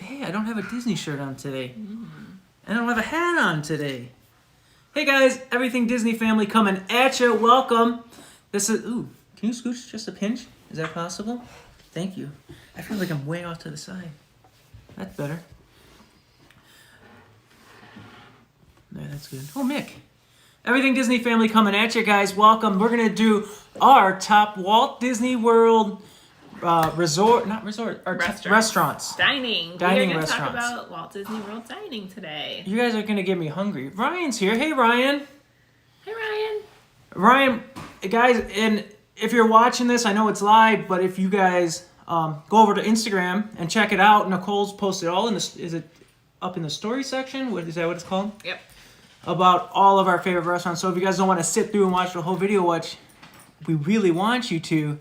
Hey, I don't have a Disney shirt on today. I don't have a hat on today. Hey guys, everything Disney family coming at you. Welcome. This is, can you scooch just a pinch? Is that possible? Thank you. I feel like I'm way off to the side. That's better. There, that's good. Oh, Mick. Everything Disney family coming at you guys. Welcome. We're going to do our top Walt Disney World restaurants. Dining. Dining We're going to restaurants. talk about Walt Disney World dining today. You guys are going to get me hungry. Ryan's here. Hey, Ryan. Hey, Ryan. Ryan, guys, and if you're watching this, I know it's live, but if you guys go over to Instagram and check it out, Nicole's posted all in the, is it up in the story section? Is that what it's called? Yep. About all of our favorite restaurants. So if you guys don't want to sit through and watch the whole video, which we really want you to,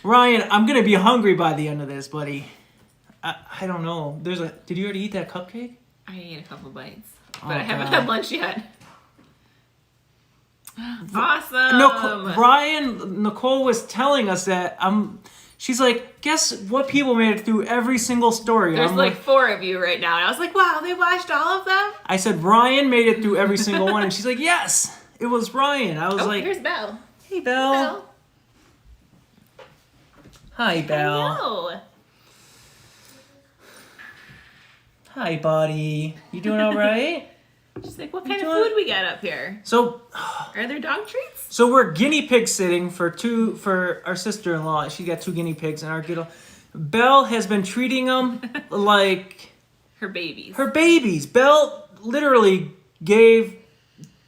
Ryan, I'm going to be hungry by the end of this, buddy. I don't know. Did you already eat that cupcake? I ate a couple bites, but I haven't had lunch yet. Awesome. Nicole was telling us that she's like, guess what people made it through every single story. There's like 4 of you right now, and I was like, wow, they watched all of them? I said, Ryan made it through every single one, and she's like, yes, it was Ryan. I was like, here's Belle. Hey, Belle. Hi, Belle. Hello. Hi, buddy. You doing all right? She's like, what kind of food we got up here? So, are there dog treats? So we're guinea pig sitting for our sister-in-law. She got 2 guinea pigs, and our kiddo. Belle has been treating them like her babies. Her babies. Belle literally gave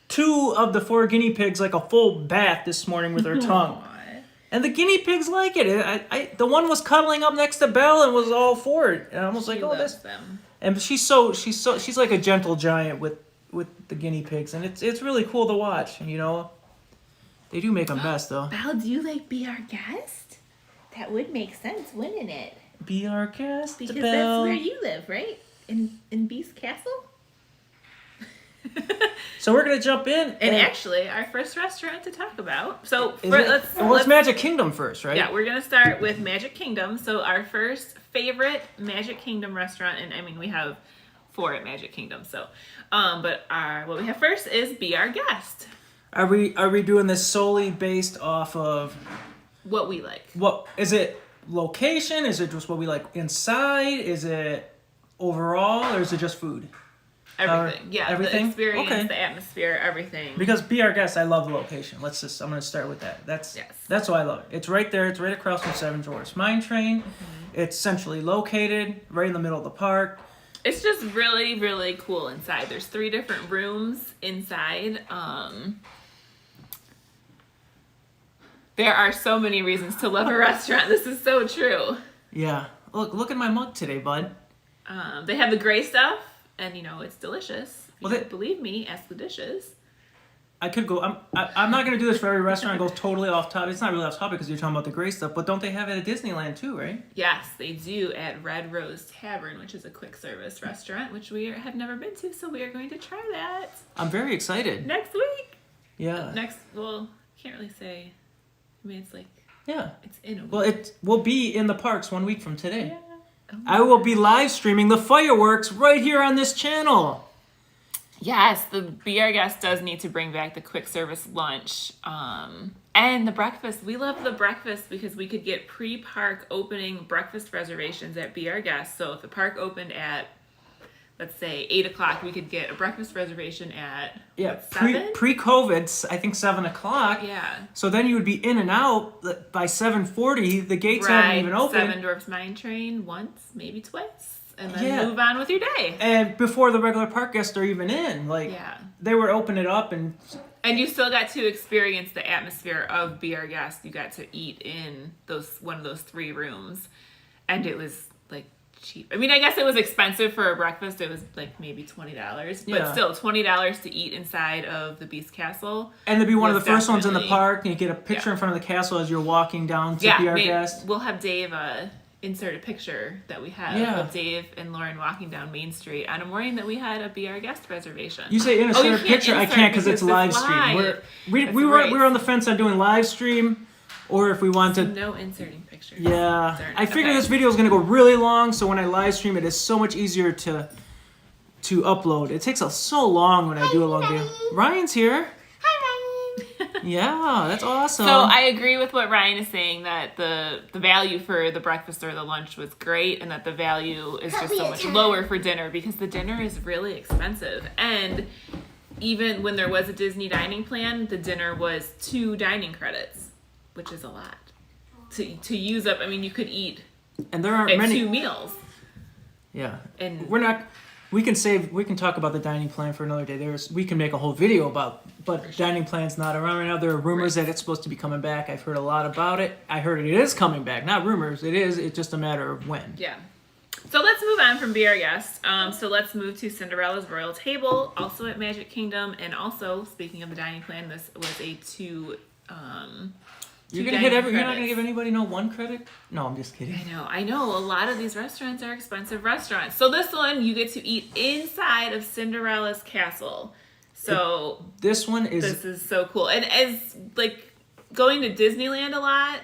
2 of the 4 guinea pigs like a full bath this morning with her tongue. And the guinea pigs like it. The one was cuddling up next to Belle and was all for it. And I was like, loves them. And she's like a gentle giant with the guinea pigs, and it's really cool to watch. And they do make a mess though. Belle, do you like be our guest? That would make sense, wouldn't it? Be our guest, because Belle. That's where you live, right? In Beast Castle. So we're gonna jump in, and actually, our first restaurant to talk about. So let's Magic Kingdom first, right? Yeah, we're gonna start with Magic Kingdom. So our first favorite Magic Kingdom restaurant, and I mean we have 4 at Magic Kingdom. So, but what we have first is Be Our Guest. Are we doing this solely based off of what we like? What is it? Location? Is it just what we like inside? Is it overall, or is it just food? Everything. Everything? The experience, okay. The atmosphere, everything. Because Be Our Guest, I love the location. I'm going to start with that. That's why I love it. It's right there. It's right across from Seven Dwarfs Mine Train. Mm-hmm. It's centrally located, right in the middle of the park. It's just really, really cool inside. There's 3 different rooms inside. There are so many reasons to love a restaurant. This is so true. Yeah. Look at my mug today, bud. They have the gray stuff. And it's delicious. Believe me, ask the dishes. I could go. I'm not gonna do this for every restaurant. I go totally off topic. It's not really off topic because you're talking about the gray stuff. But don't they have it at Disneyland too, right? Yes, they do at Red Rose Tavern, which is a quick service restaurant, which we have never been to. So we are going to try that. I'm very excited. Next week. Yeah. Can't really say. I mean, it's like. Yeah. It's in a week. Well, it will be in the parks 1 week from today. Yeah. Oh I will be live streaming the fireworks right here on this channel. Yes, the Be Our Guest does need to bring back the quick service lunch. And the breakfast. We love the breakfast because we could get pre-park opening breakfast reservations at Be Our Guest. So if the park opened at, let's say, 8 o'clock, we could get a breakfast reservation at 7? Pre-COVID, I think 7 o'clock. Yeah. So then you would be in and out by 7:40. The gates haven't even opened. Seven Dwarfs Mine Train once, maybe twice, and then move on with your day. And before the regular park guests are even in, they would open it up and you still got to experience the atmosphere of Be Our Guest. You got to eat in one of those 3 rooms, and it was cheap. I mean, I guess it was expensive for a breakfast. It was maybe $20, but still $20 to eat inside of the Beast Castle. And to be one of the first ones in the park, and you get a picture in front of the castle as you're walking down to Be Our Guest. We'll have Dave insert a picture that we have of Dave and Lauren walking down Main Street on a morning that we had a Be Our Guest reservation. You say insert a picture? I can't because it's live stream. We were on the fence on doing live stream. or if we want to. No inserting pictures. Yeah, Darn. I figure this video is gonna go really long, so when I live stream it, it's so much easier to upload. It takes so long when I do a long video. Ryan's here. Yeah, that's awesome. So I agree with what Ryan is saying, that the value for the breakfast or the lunch was great, and that the value is just so much lower for dinner, because the dinner is really expensive. And even when there was a Disney dining plan, the dinner was 2 dining credits, which is a lot to use up. I mean, you could eat and there aren't many 2 meals. Yeah, and we're not. We can talk about the dining plan for another day. We can make a whole video but dining plan's not around right now. There are rumors that it's supposed to be coming back. I've heard a lot about it. I heard it is coming back. Not rumors. It is. It's just a matter of when. Yeah. So let's move on from Be Our Guest. So let's move to Cinderella's Royal Table, also at Magic Kingdom. And also, speaking of the dining plan, this was a 2 You're not gonna give anybody 1 credit? No, I'm just kidding. I know. A lot of these restaurants are expensive restaurants. So this one, you get to eat inside of Cinderella's castle. So this is so cool. And as like going to Disneyland a lot,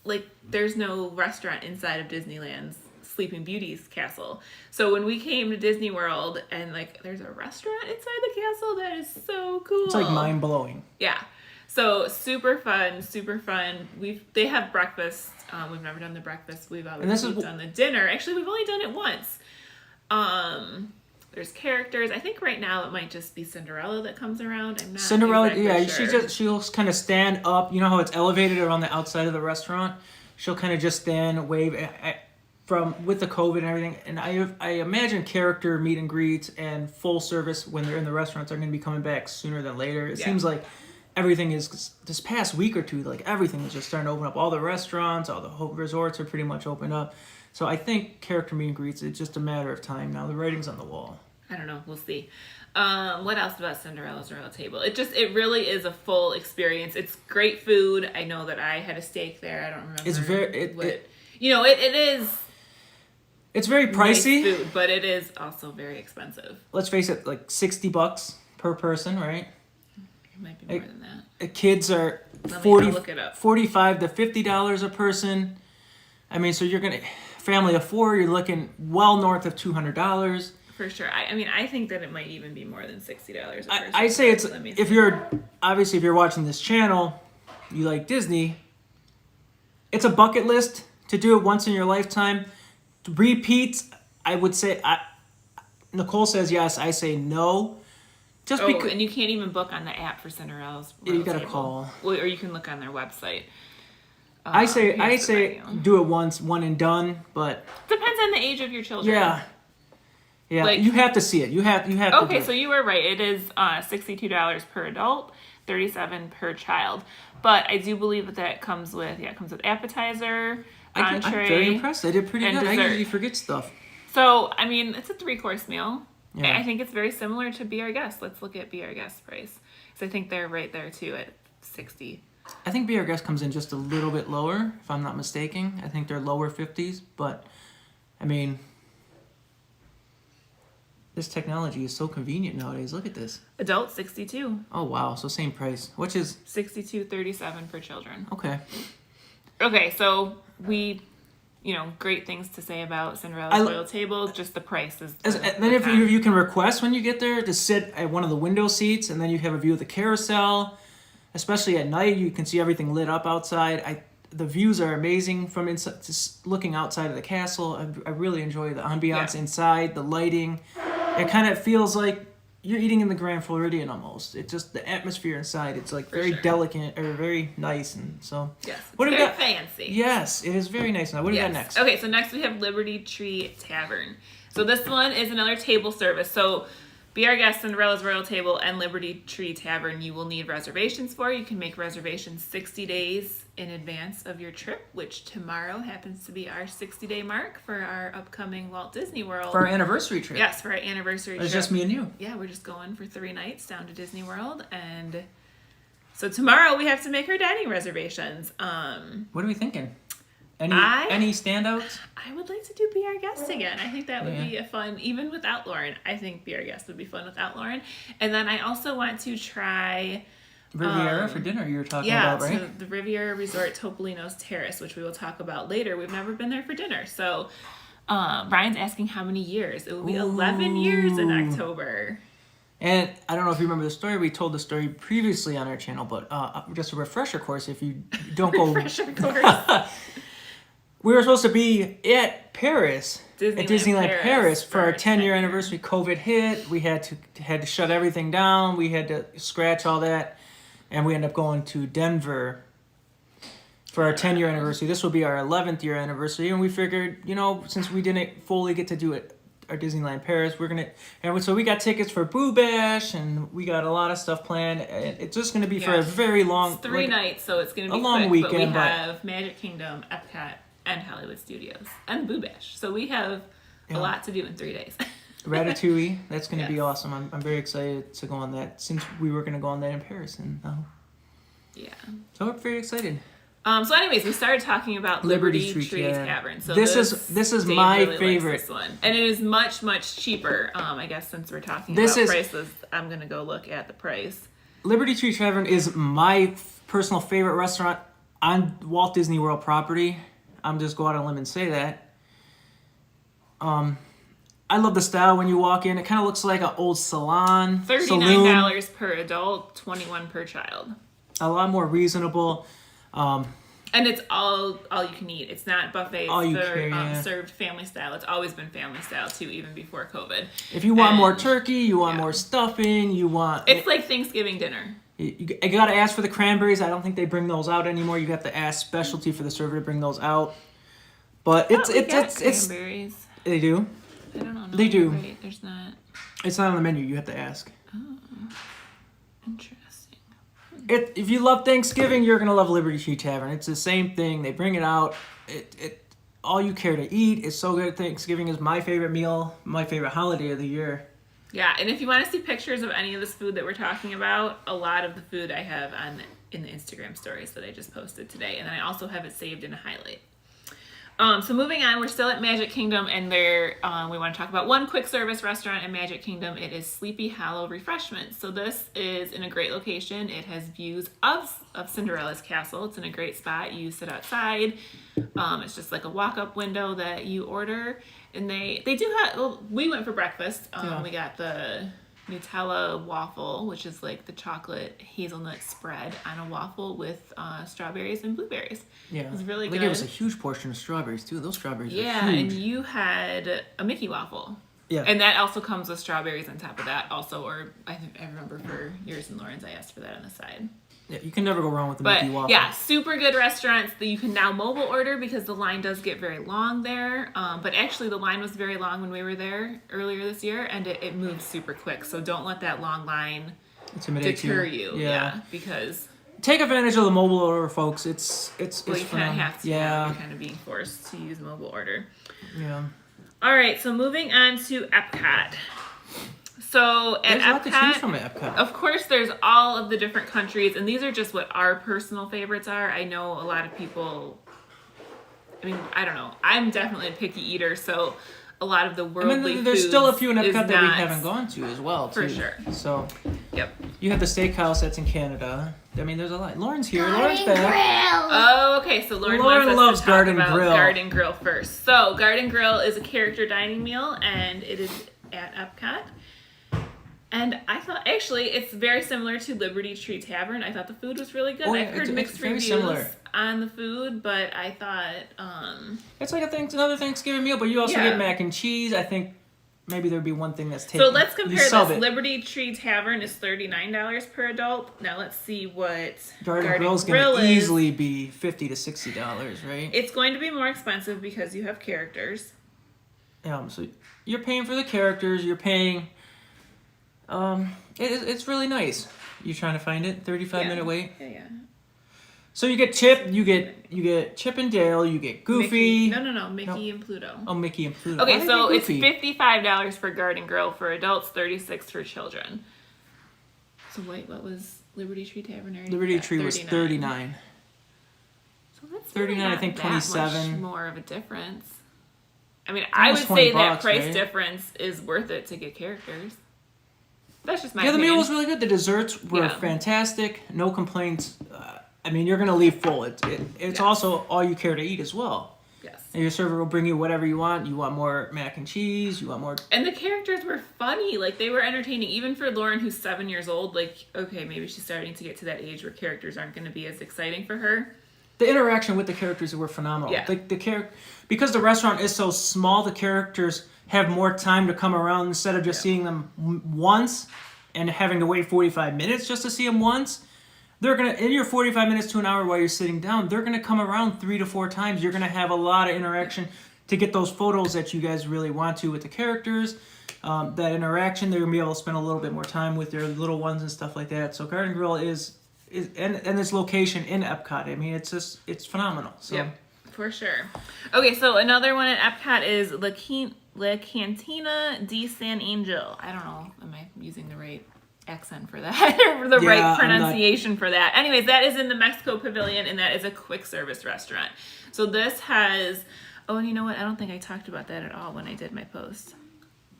like there's no restaurant inside of Disneyland's Sleeping Beauty's castle. So when we came to Disney World and like there's a restaurant inside the castle, that is so cool. It's like mind blowing. Yeah. So super fun. They have breakfast. We've never done the breakfast. We've always done the dinner. Actually, we've only done it once. There's characters. I think right now it might just be Cinderella that comes around. I'm not Cinderella. exactly sure. She'll kind of stand up. You know how it's elevated around the outside of the restaurant. She'll kind of just stand, wave. With the COVID and everything, and I imagine character meet and greets and full service when they're in the restaurants are going to be coming back sooner than later. It seems like everything is, this past week or two, like everything is just starting to open up. All the restaurants, all the resorts are pretty much open up. So I think character meet and greets, it's just a matter of time now. The writing's on the wall. I don't know. We'll see. What else about Cinderella's Royal Table? It really is a full experience. It's great food. I know that I had a steak there. I don't remember. It's it is. It's very pricey. Nice food, but it is also very expensive. Let's face it, like $60 per person, right? It might be more than that. Kids are look it up. $45 to $50 a person. I mean, so you're gonna family of 4. You're looking well north of $200 for sure. I think that it might even be more than $60 a person. I say it's if you're watching this channel, you like Disney. It's a bucket list to do it once in your lifetime. Repeats, I would say. Nicole says yes. I say no. Just because, and you can't even book on the app for Cinderella's Royal you gotta Table. call, or you can look on their website. I say do it once, one and done. But depends on the age of your children. Yeah. Like, you have to see it. You have. Okay, so you were right. It is $62 per adult, $37 per child. But I do believe that comes with appetizer. I'm very impressed. I did pretty good. Dessert. I usually forget stuff. So, it's a 3-course meal. Yeah. I think it's very similar to Be Our Guest. Let's look at Be Our Guest price. So I think they're right there, too, at $60. I think Be Our Guest comes in just a little bit lower, if I'm not mistaken. I think they're lower 50s. But, this technology is so convenient nowadays. Look at this. Adult, $62. Oh, wow. So same price, which is $62.37 for children. Okay. Okay, so we, great things to say about Cinderella's Royal Table. Just the price is. Then if you can request when you get there to sit at one of the window seats, and then you have a view of the carousel. Especially at night, you can see everything lit up outside. The views are amazing from inside. Just looking outside of the castle, I really enjoy the ambiance inside, the lighting. It kind of feels like you're eating in the Grand Floridian almost. It's just the atmosphere inside. It's like very delicate or very nice, and so. Yes, what very fancy. Yes, it is very nice. Now, what do you got next? Okay, so next we have Liberty Tree Tavern. So this one is another table service. So Be Our Guest, Cinderella's Royal Table, and Liberty Tree Tavern you will need reservations for. You can make reservations 60 days in advance of your trip, which tomorrow happens to be our 60-day mark for our upcoming Walt Disney World. For our anniversary trip. Yes, for our anniversary trip. It's just me and you. Yeah, we're just going for 3 nights down to Disney World. And so tomorrow we have to make our dining reservations. What are we thinking? Any standouts? I would like to do Be Our Guest again. I think that would be a fun, even without Lauren. I think Be Our Guest would be fun without Lauren. And then I also want to try Riviera for dinner you were talking about, right? So the Riviera Resort Topolino's Terrace, which we will talk about later. We've never been there for dinner. So Brian's asking how many years. It will be 11 years in October. And I don't know if you remember the story. We told the story previously on our channel, but just a refresher course if you don't go... Refresher course. We were supposed to be at Paris, at Disneyland Paris for our 10-year anniversary. COVID hit. We had to shut everything down. We had to scratch all that. And we ended up going to Denver for our 10-year anniversary. This will be our 11th year anniversary. And we figured, since we didn't fully get to do it, our Disneyland Paris, so we got tickets for Boo Bash, and we got a lot of stuff planned. It's just going to be for a very long... It's 3 nights, so it's going to be a long quick, weekend. But we have Magic Kingdom, Epcot, and Hollywood Studios, and Boo Bash. So we have a lot to do in 3 days. Ratatouille, that's going to be awesome. I'm very excited to go on that, since we were going to go on that in Paris. And so we're very excited. So anyways, we started talking about Liberty Tree Tavern. So this is my really favorite. This one. And it is much, much cheaper. I guess since we're talking about prices, I'm going to go look at the price. Liberty Tree Tavern is my personal favorite restaurant on Walt Disney World property. I'm just go out on a limb and say that. I love the style when you walk in. It kind of looks like an old salon. $39 per adult, $21 per child. A lot more reasonable. And it's all you can eat. It's not buffets. They're served family style. It's always been family style too, even before COVID. If you want more turkey, you want more stuffing, it's like Thanksgiving dinner. You gotta ask for the cranberries. I don't think they bring those out anymore. You have to ask specialty for the server to bring those out. But it's cranberries. They do. I don't know. They do. Right. There's not. It's not on the menu. You have to ask. Oh, interesting. If you love Thanksgiving, you're gonna love Liberty Tree Tavern. It's the same thing. They bring it out. All you care to eat. It's so good. Thanksgiving is my favorite meal, my favorite holiday of the year. Yeah, and if you want to see pictures of any of this food that we're talking about, a lot of the food I have in the Instagram stories that I just posted today, and then I also have it saved in a highlight. So moving on, we're still at Magic Kingdom, and we want to talk about one quick service restaurant in Magic Kingdom. It is Sleepy Hollow Refreshments. So this is in a great location. It has views of Cinderella's castle. It's in a great spot. You sit outside. It's just like a walk-up window that you order, and they do have. Well, we went for breakfast. We got the Nutella waffle, which is like the chocolate hazelnut spread on a waffle with strawberries and blueberries. Yeah, it was really good. They gave us a huge portion of strawberries too. Those strawberries are huge. And you had a Mickey waffle. Yeah, and that also comes with strawberries on top of that also. Or I remember for yours and Lauren's, I asked for that on the side. Yeah, you can never go wrong with the Mickey waffle. Yeah, super good restaurants that you can now mobile order because the line does get very long there. But actually the line was very long when we were there earlier this year, and it moves super quick. So don't let that long line deter you. Yeah, because take advantage of the mobile order, folks. It's you kind of have to. Yeah, you're kind of being forced to use mobile order. Yeah. All right, so moving on to Epcot. So at There's a lot to choose from at Epcot. Of course, there's all of the different countries, and these are just what our personal favorites are. I know a lot of people. I mean, I don't know. I'm definitely a picky eater, so a lot of the worldly there's still a few in Epcot that we haven't gone to as well, too. For sure. So, yep. You have the steakhouse that's in Canada. I mean, there's a lot. Lauren's here. Lauren's back. Oh, okay. So Lauren loves Garden Grill. Garden Grill first. So Garden Grill is a character dining meal, and it is at Epcot. And I thought, actually, it's very similar to Liberty Tree Tavern. I thought the food was really good. I've heard mixed reviews on the food, but I thought... It's like another Thanksgiving meal, but you also get mac and cheese. I think maybe there'd be one thing that's taken. So let's compare this. Liberty Tree Tavern is $39 per adult. Now let's see what Garden Grill's going to easily be $50 to $60, right? It's going to be more expensive because you have characters. So you're paying for the characters. You're paying... It's really nice. You trying to find it? 35-minute wait. Yeah. So you get Chip, you get Chip and Dale, you get Goofy. No, Mickey and Pluto. Oh, Mickey and Pluto. Okay, so it's $55 for Garden Grill for adults, $36 for children. So wait, what was Liberty Tree Tavern? Liberty Tree was $39. So that's $39. I think $27. Much more of a difference. I mean, I would say that price difference is worth it to get characters. That's just my the opinion. meal was really good. The desserts were fantastic. No complaints. I mean, you're gonna leave full. It's also all you care to eat as well. Yes. And your server will bring you whatever you want. You want more mac and cheese. You want more. And the characters were funny. Like, they were entertaining. Even for Lauren, who's 7 years old, like, okay, maybe she's starting to get to that age where characters aren't going to be as exciting for her. The interaction with the characters were phenomenal. Yeah. Because the restaurant is so small, the characters have more time to come around instead of just seeing them once and having to wait 45 minutes just to see them once. They're going to, in your 45 minutes to an hour while you're sitting down, they're going to come around 3 to 4 times. You're going to have a lot of interaction to get those photos that you guys really want to with the characters. That interaction, they're going to be able to spend a little bit more time with their little ones and stuff like that. So Garden Grill is and this location in Epcot, I mean, it's phenomenal. So. Yep, for sure. Okay, so another one at Epcot is La Cantina de San Angel. I don't know, am I using the right accent for that or the right pronunciation for that? Anyways, that is in the Mexico Pavilion, and that is a quick service restaurant. So this has, and you know what? I don't think I talked about that at all when I did my post.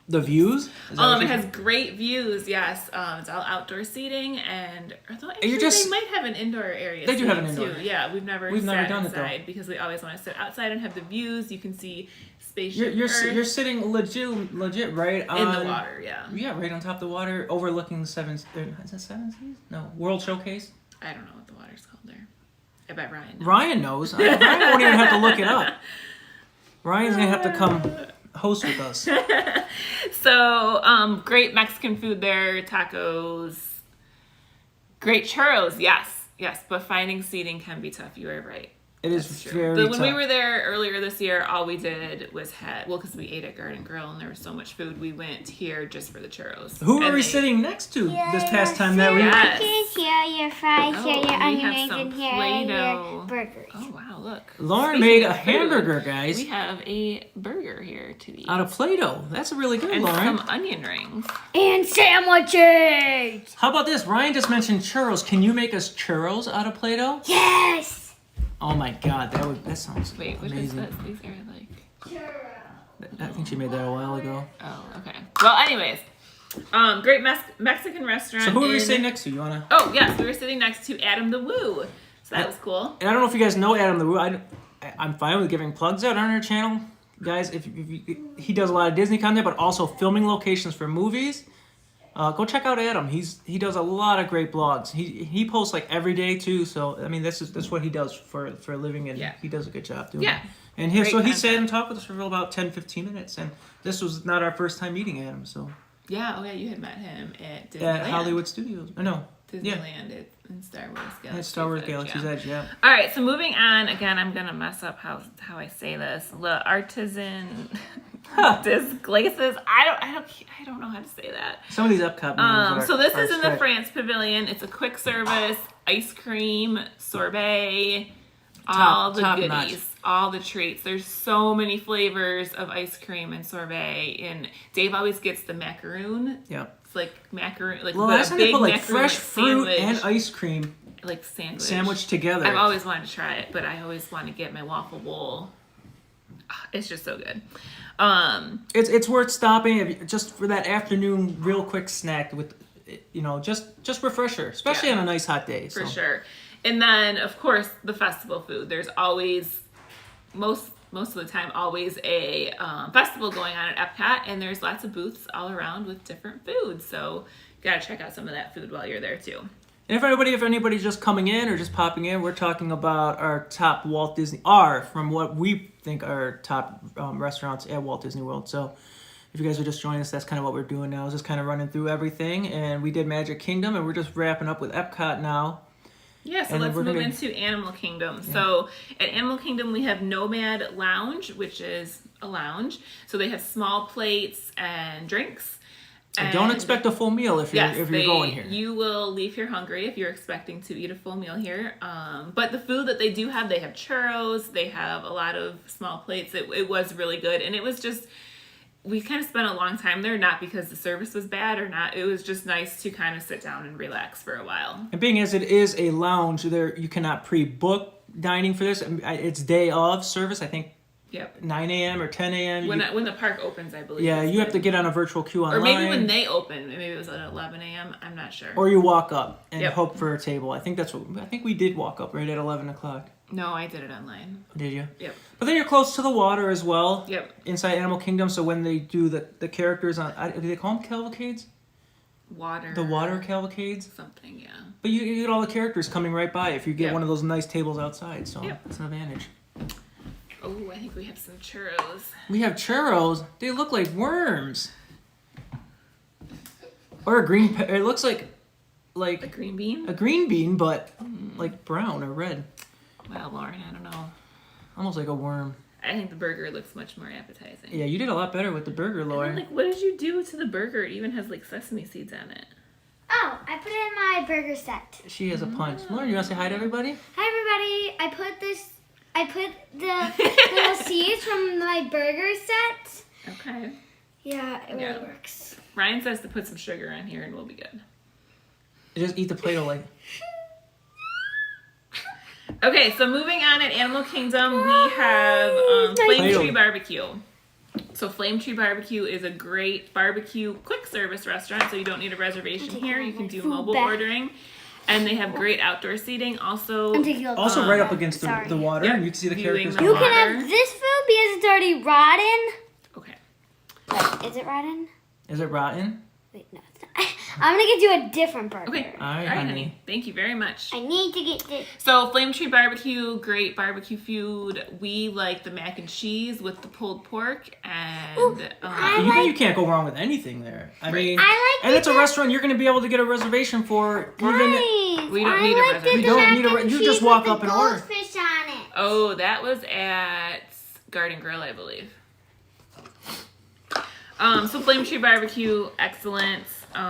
The views? It has great views, yes. It's all outdoor seating, and they might have an indoor area. They do have an indoor. Too. Yeah, we've never done inside because we always want to sit outside and have the views. You can see spaceship You're sitting legit right on... in the water, yeah. Yeah, right on top of the water, overlooking the Is that Seven Seas? No, World Showcase? I don't know what the water's called there. I bet Ryan knows. Ryan knows. Ryan won't even have to look it up. Ryan's going to have to come host with us. So, great Mexican food there, tacos, great churros, yes, but finding seating can be tough. You are right. It is very tough. When we were there earlier this year, all we did was because we ate at Garden Grill and there was so much food, we went here just for the churros. Who were we sitting next to this past time that we went? Here are your fries, here are your onion rings, and here are your burgers. Oh, wow, look. Lauren made a hamburger, guys. We have a burger here to eat. Out of Play-Doh. That's really good, Lauren. And some onion rings. And sandwiches! How about this? Ryan just mentioned churros. Can you make us churros out of Play-Doh? Yes! Oh my God, that sounds Wait, what amazing. is this? These are like... I think she made that a while ago. Oh, okay. Well, anyways, great Mexican restaurant. So who were we sitting next to? You wanna? Oh yes, we were sitting next to Adam the Woo. So that was cool. And I don't know if you guys know Adam the Woo. I'm fine with giving plugs out on our channel, guys. If he does a lot of Disney content, but also filming locations for movies. Go check out Adam. He does a lot of great blogs. He posts like every day too. So I mean, that's what he does for a living, and he does a good job doing it. And he sat and talked with us for about 10-15 minutes, and this was not our first time meeting Adam. So yeah, you had met him at Disneyland. At Hollywood Studios. No. Disneyland in Star Wars Galaxy's At Star Wars Galaxy's Edge, yeah. All right, so moving on. Again, I'm gonna mess up how I say this. The artisan Glaces. I don't know how to say that. Some of these Epcot names so this is in the France Pavilion. It's a quick service, ice cream, sorbet, all the goodies, notch. All the treats. There's so many flavors of ice cream and sorbet, and Dave always gets the macaroon. Yeah. It's like macaroon, like well, a big put like macaroon fresh fruit and ice cream like sandwich together. I've always wanted to try it, but I always want to get my waffle bowl. It's just so good. It's worth stopping just for that afternoon real quick snack with, just refresher, especially on a nice hot day. For sure. And then of course the festival food. There's always most of the time always a festival going on at Epcot, and there's lots of booths all around with different foods. So you gotta check out some of that food while you're there too. And if anybody's just coming in or just popping in, we're talking about our top Walt Disney from what we think are top restaurants at Walt Disney World. So if you guys are just joining us, that's kind of what we're doing now, is just kind of running through everything. And we did Magic Kingdom, and we're just wrapping up with Epcot now. Yeah, so let's move into Animal Kingdom. Yeah. So at Animal Kingdom, we have Nomad Lounge, which is a lounge. So they have small plates and drinks. And don't expect a full meal if you're going here. You will leave here hungry if you're expecting to eat a full meal here. But the food that they do have, they have churros. They have a lot of small plates. It was really good. And it was just, we kind of spent a long time there, not because the service was bad or not. It was just nice to kind of sit down and relax for a while. And being as it is a lounge, you cannot pre-book dining for this. It's day of service. I think Yep. 9 a.m. or 10 a.m. When the park opens, I believe. Yeah, you have to get on a virtual queue online. Or maybe when they open, maybe it was at 11 a.m. I'm not sure. Or you walk up and hope for a table. I think we did walk up right at 11 o'clock. No, I did it online. Did you? Yep. But then you're close to the water as well. Yep. Inside Animal Kingdom, so when they do the characters on, do they call them cavalcades? Water. The water cavalcades? Something, yeah. But you get all the characters coming right by if you get one of those nice tables outside, so it's an advantage. Oh, I think we have some churros. We have churros. They look like worms. Or a green, it looks like a green bean? A green bean, but like brown or red. Well, Lauren, I don't know. Almost like a worm. I think the burger looks much more appetizing. Yeah, you did a lot better with the burger, Lauren. Like, what did you do to the burger? It even has like sesame seeds on it. Oh, I put it in my burger set. She has a punch. Lauren, you want to say hi to everybody? Hi, everybody. I put the little seeds from my burger set. Okay. Yeah, it really works. Ryan says to put some sugar on here and we'll be good. Just eat the Play-Doh like. Okay, so moving on at Animal Kingdom, we have Flame Tree Barbecue. So Flame Tree Barbecue is a great barbecue quick service restaurant, so you don't need a reservation here. You can do mobile ordering. And they have great outdoor seating. Also right up against the water. Yep. You can see the characters. You can have this food because it's already rotten. Okay. Wait, is it rotten? Is it rotten? Wait, no, it's not. I'm going to get you a different burger. Okay. All right, honey. Thank you very much. I need to get this. So Flame Tree Barbecue, great barbecue food. We like the mac and cheese with the pulled pork. And you can't go wrong with anything there. I mean, and it's a restaurant you're going to be able to get a reservation for. We don't need a reservation. We don't need a. You just walk up and order. Goldfish on it. Oh, that was at Garden Grill, I believe. So Flame Tree Barbecue, excellent.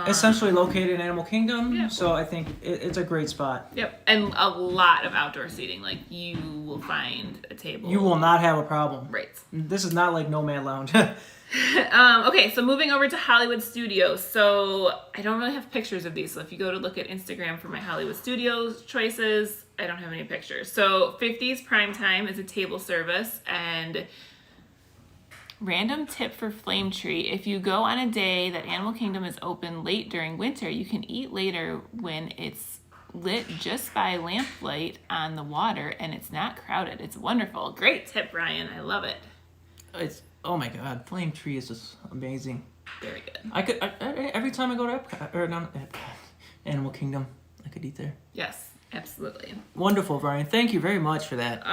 Essentially located in Animal Kingdom, so I think it's a great spot. Yep, and a lot of outdoor seating. Like, you will find a table. You will not have a problem. Right. This is not like Nomad Lounge. Okay, so moving over to Hollywood Studios. So I don't really have pictures of these. So if you go to look at Instagram for my Hollywood Studios choices, I don't have any pictures. So 50s Prime Time is a table service, and random tip for Flame Tree: if you go on a day that Animal Kingdom is open late during winter, you can eat later when it's lit just by lamplight on the water and it's not crowded. It's wonderful. Great tip, Ryan. I love it. Oh my God, Flame Tree is just amazing. Very good. Every time I go to Epcot, or not Epcot, Animal Kingdom, I could eat there. Yes, absolutely. Wonderful, Brian. Thank you very much for that.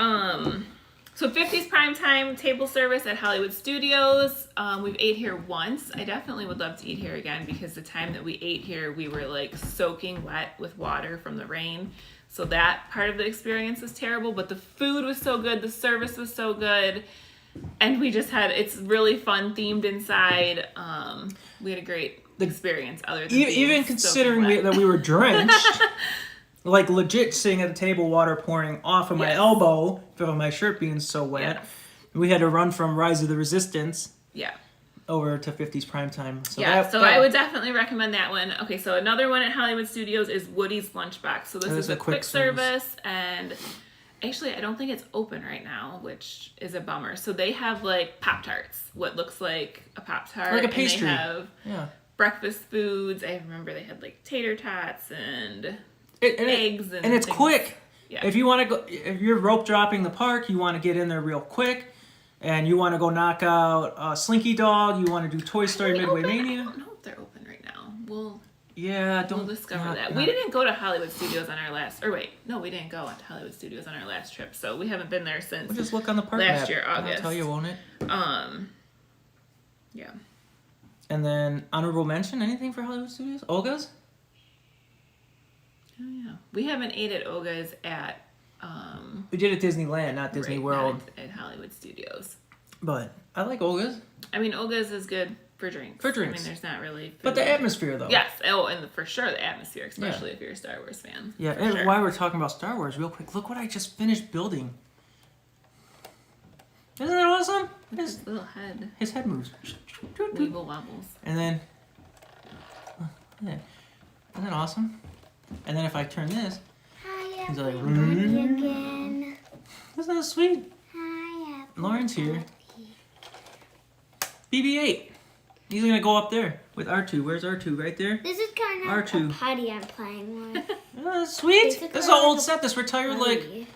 So 50s Prime Time table service at Hollywood Studios. We've ate here once. I definitely would love to eat here again because the time that we ate here, we were like soaking wet with water from the rain. So that part of the experience was terrible, but the food was so good. The service was so good. And we just it's really fun themed inside. We had a great experience other than even considering that we were drenched. Like legit sitting at the table, water pouring off of my elbow from my shirt being so wet. Yes. We had to run from Rise of the Resistance over to 50s Prime Time. So I would definitely recommend that one. Okay, so another one at Hollywood Studios is Woody's Lunchbox. So this is a quick service, and actually I don't think it's open right now, which is a bummer. So they have like Pop-Tarts, what looks like a Pop-Tart. Like a pastry. And they have breakfast foods. I remember they had like tater tots and eggs and it's things. Quick. Yeah. If you want to go, if you're rope dropping the park, you want to get in there real quick, and you want to go knock out Slinky Dog. You want to do Toy Story Midway Mania. I don't know if they're open right now. We'll discover that. We didn't go to Hollywood Studios on our last. Or wait, no, we didn't go to Hollywood Studios on our last trip, so we haven't been there since. We'll just look on the park last map. year, August. I'll tell you, won't it? Yeah. And then honorable mention, anything for Hollywood Studios? Olga's? Oh yeah, we haven't ate at Olga's at. We did at Disneyland, not Disney World. Not at Hollywood Studios. But I like Olga's. I mean, Olga's is good for drinks. I mean, there's not really food. But the atmosphere, though. Yes. Oh, and for sure the atmosphere, especially if you're a Star Wars fan. Yeah, and while we're talking about Star Wars, real quick, look what I just finished building. Isn't that awesome? His little head. His head moves. Weeble wobbles. And then, isn't that awesome? And then if I turn this, he's like, again. Isn't that sweet? Hi, Lauren's here. BB-8. He's gonna go up there with R2. Where's R2? Right there? This is kind of R2. a putty I'm playing with. Oh, sweet. Basically This is an like old a set. This retired like Putty.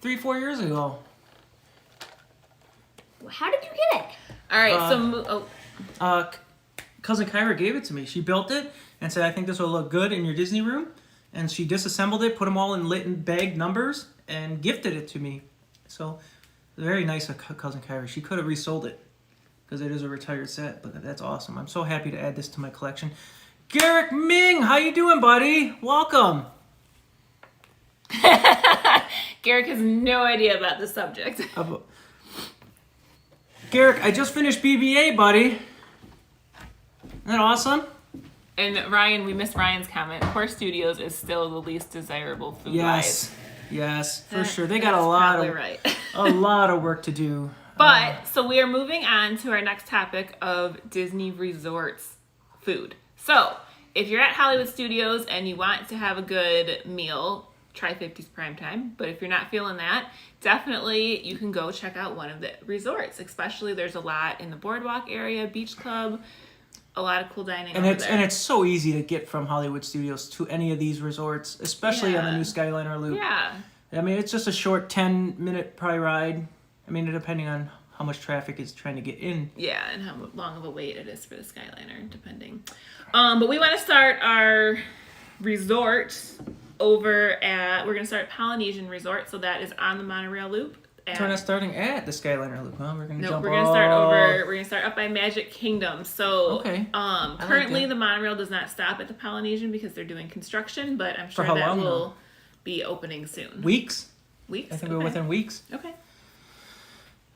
3-4 years ago. How did you get it? All right, Cousin Kyra gave it to me. She built it and said, I think this will look good in your Disney room. And she disassembled it, put them all in lit and bagged numbers, and gifted it to me. So, very nice of Cousin Kyra. She could have resold it because it is a retired set, but that's awesome. I'm so happy to add this to my collection. Garrick Ming, how you doing, buddy? Welcome. Garrick has no idea about the subject. Garrick, I just finished BB-8, buddy. Isn't that awesome? And Ryan, we missed Ryan's comment. Horse Studios is still the least desirable food Yes, wise. yes, for sure. They got a That's lot probably of right. a lot of work to do. But so we are moving on to our next topic of Disney resorts food. So if you're at Hollywood Studios and you want to have a good meal, try 50's Primetime. But if you're not feeling that, definitely you can go check out one of the resorts. Especially there's a lot in the Boardwalk area, Beach Club, a lot of cool dining. And over it's there. and it's so easy to get from Hollywood Studios to any of these resorts, especially on the Yeah. new Skyliner loop. Yeah. I mean, it's just a short 10-minute probably ride. I mean, depending on how much traffic is trying to get in. Yeah, and how long of a wait it is for the Skyliner, depending. But we want to start our resort over at, we're going to start at Polynesian Resort, so that is on the monorail loop. So we're not starting at the Skyliner loop, huh? We're gonna No, jump we're gonna start all- over. We're gonna start up by Magic Kingdom. So, Okay. like currently that. the monorail does not stop at the Polynesian because they're doing construction, but I'm sure how that long, will be opening soon. Weeks. Weeks. I think we're Okay. within weeks. Okay.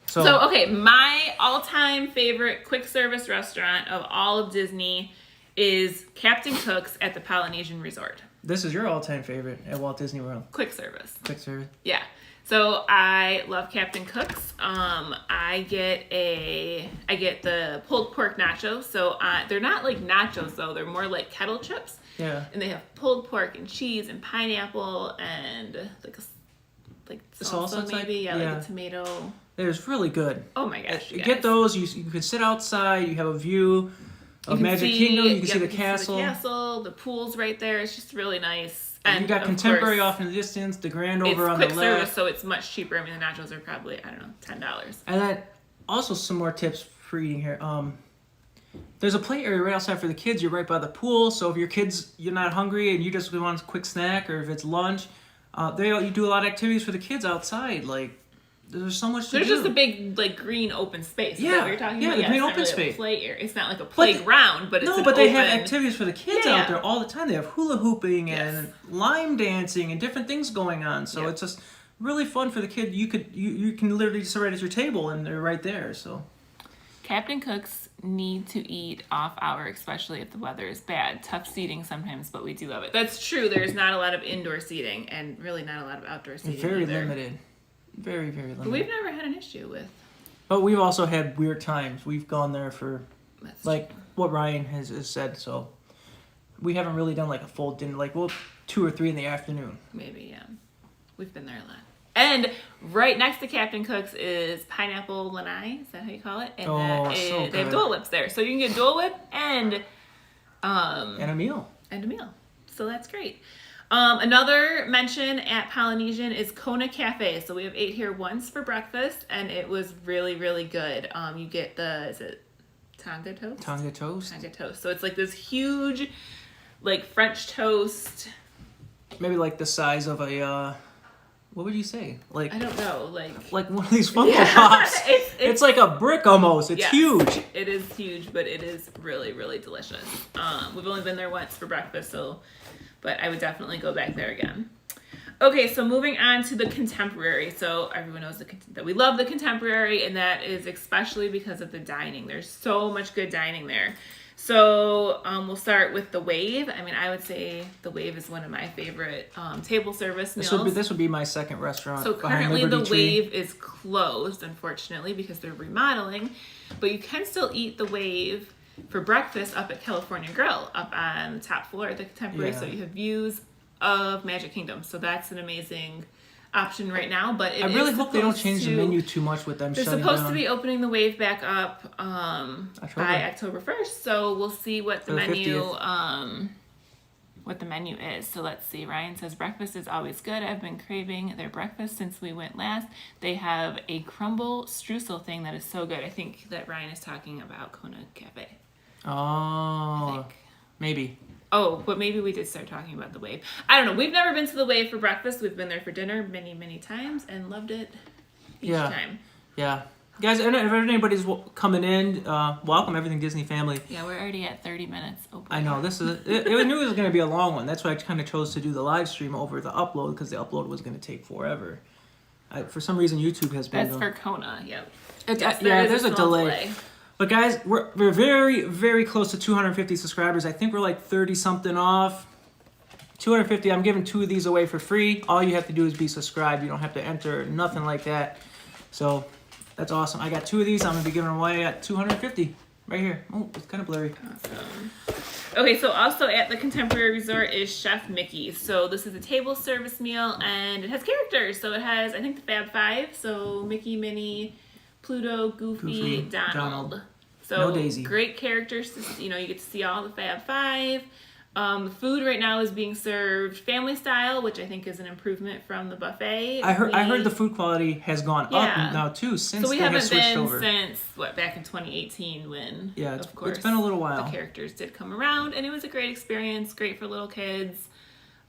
So, So, okay, my all-time favorite quick service restaurant of all of Disney is Captain Cook's at the Polynesian Resort. this is your all-time favorite at Walt Disney World. Quick service. Quick service. Yeah. So I love Captain Cook's. I get the pulled pork nachos. So they're not like nachos though. They're more like kettle chips. Yeah. And they have pulled pork and cheese and pineapple and like salsa Salsa maybe. type? Yeah, Yeah. like a tomato. It was really good. Oh my gosh. You guys. get those. You can sit outside. You have a view You of can Magic Kingdom. You can see the you castle. the castle. The pool's right there. It's just really nice. And you got of Contemporary course, off in the distance. The Grand It's over on the quick left. service, so it's much cheaper. I mean, the nachos are probably, I don't know, $10. And then also some more tips for eating here. There's a play area right outside for the kids. You're right by the pool. So if your kids, you're not hungry and you just want a quick snack, or if it's lunch, you do a lot of activities for the kids outside. Like there's so much to There's do. just a big like green open space. Is Yeah, that what you're talking yeah, about? the green it's not open really space. A play area. It's not like a But playground, but it's no, an but they open... have activities for the kids Yeah, out yeah. there all the time. They have hula hooping Yes. and lime dancing and different things going on. So Yeah. it's just really fun for the kid. You can literally just sit right at your table and they're right there. So Captain Cooks need to eat off hour, especially if the weather is bad. Tough seating sometimes, but we do love it. That's true. There's not a lot of indoor seating and really not a lot of outdoor seating. very either. limited, very very limited. But we've never had an issue with. But we've also had weird times. We've gone there for That's like what Ryan has said. So we haven't really done like a full dinner, like 2 or 3 in the afternoon. Maybe, yeah. We've been there a lot. And right next to Captain Cook's is Pineapple Lanai. Is that how you call it? And Oh, that is, so they have good. Dole Whips there. So you can get Dole Whip and And a meal. a meal. So that's great. Another mention at Polynesian is Kona Cafe. So we have ate here once for breakfast, and it was really, really good. You get is it Tonga toast? Tonga toast. Tonga toast. So it's like this huge, like French toast. Maybe like the size of a, what would you say? Like I don't know, like one of these Funko Yeah, Pops. it's- It's like a brick almost. It's Yes. huge. It is huge, but it is really, really delicious. We've only been there once for breakfast, but I would definitely go back there again. Okay, so moving on to the Contemporary. So everyone knows that we love the Contemporary, and that is especially because of the dining. There's so much good dining there. So we'll start with the Wave. I mean, I would say the Wave is one of my favorite table service meals. This would be my second restaurant. So behind currently the Liberty Tree. Wave is closed, unfortunately, because they're remodeling. But you can still eat the Wave for breakfast up at California Grill, up on the top floor of the Contemporary. Yeah. So you have views of Magic Kingdom. So that's an amazing option right now, but I really hope they don't change the menu too much with them. They're shutting supposed down. to be opening the wave back up by October 1st, so we'll see what the menu 50th. What the menu is. So let's see. Ryan says breakfast is always good. I've been craving their breakfast since we went last. They have a crumble streusel thing that is so good. I think that Ryan is talking about Kona Cafe. Oh, maybe. Oh, but maybe we did start talking about the wave. I don't know. We've never been to the wave for breakfast. We've been there for dinner many, many times and loved it each time. Yeah. Guys, if anybody's coming in, welcome, Everything Disney family. Yeah, we're already at 30 minutes. I know, this is, I knew it was going to be a long one. That's why I kind of chose to do the live stream over the upload, because the upload was going to take forever. For some reason, YouTube has been... That's for Kona, yep. There's a delay. But guys, we're very, very close to 250 subscribers. I think we're like 30-something off. 250, I'm giving 2 of these away for free. All you have to do is be subscribed. You don't have to enter, nothing like that. So... that's awesome. I got 2 of these. I'm going to be giving away at 250 right here. Oh, it's kind of blurry. Awesome. Okay, so also at the Contemporary Resort is Chef Mickey's. So this is a table service meal, and it has characters. So it has, I think, the Fab Five. So Mickey, Minnie, Pluto, Goofy, Donald. So no Daisy. Great characters. You get to see all the Fab Five. The food right now is being served family style, which I think is an improvement from the buffet. I heard the food quality has gone up now too since we they have haven't switched been over. Since back in 2018 when of course it's been a little while. The characters did come around, and it was a great experience, great for little kids.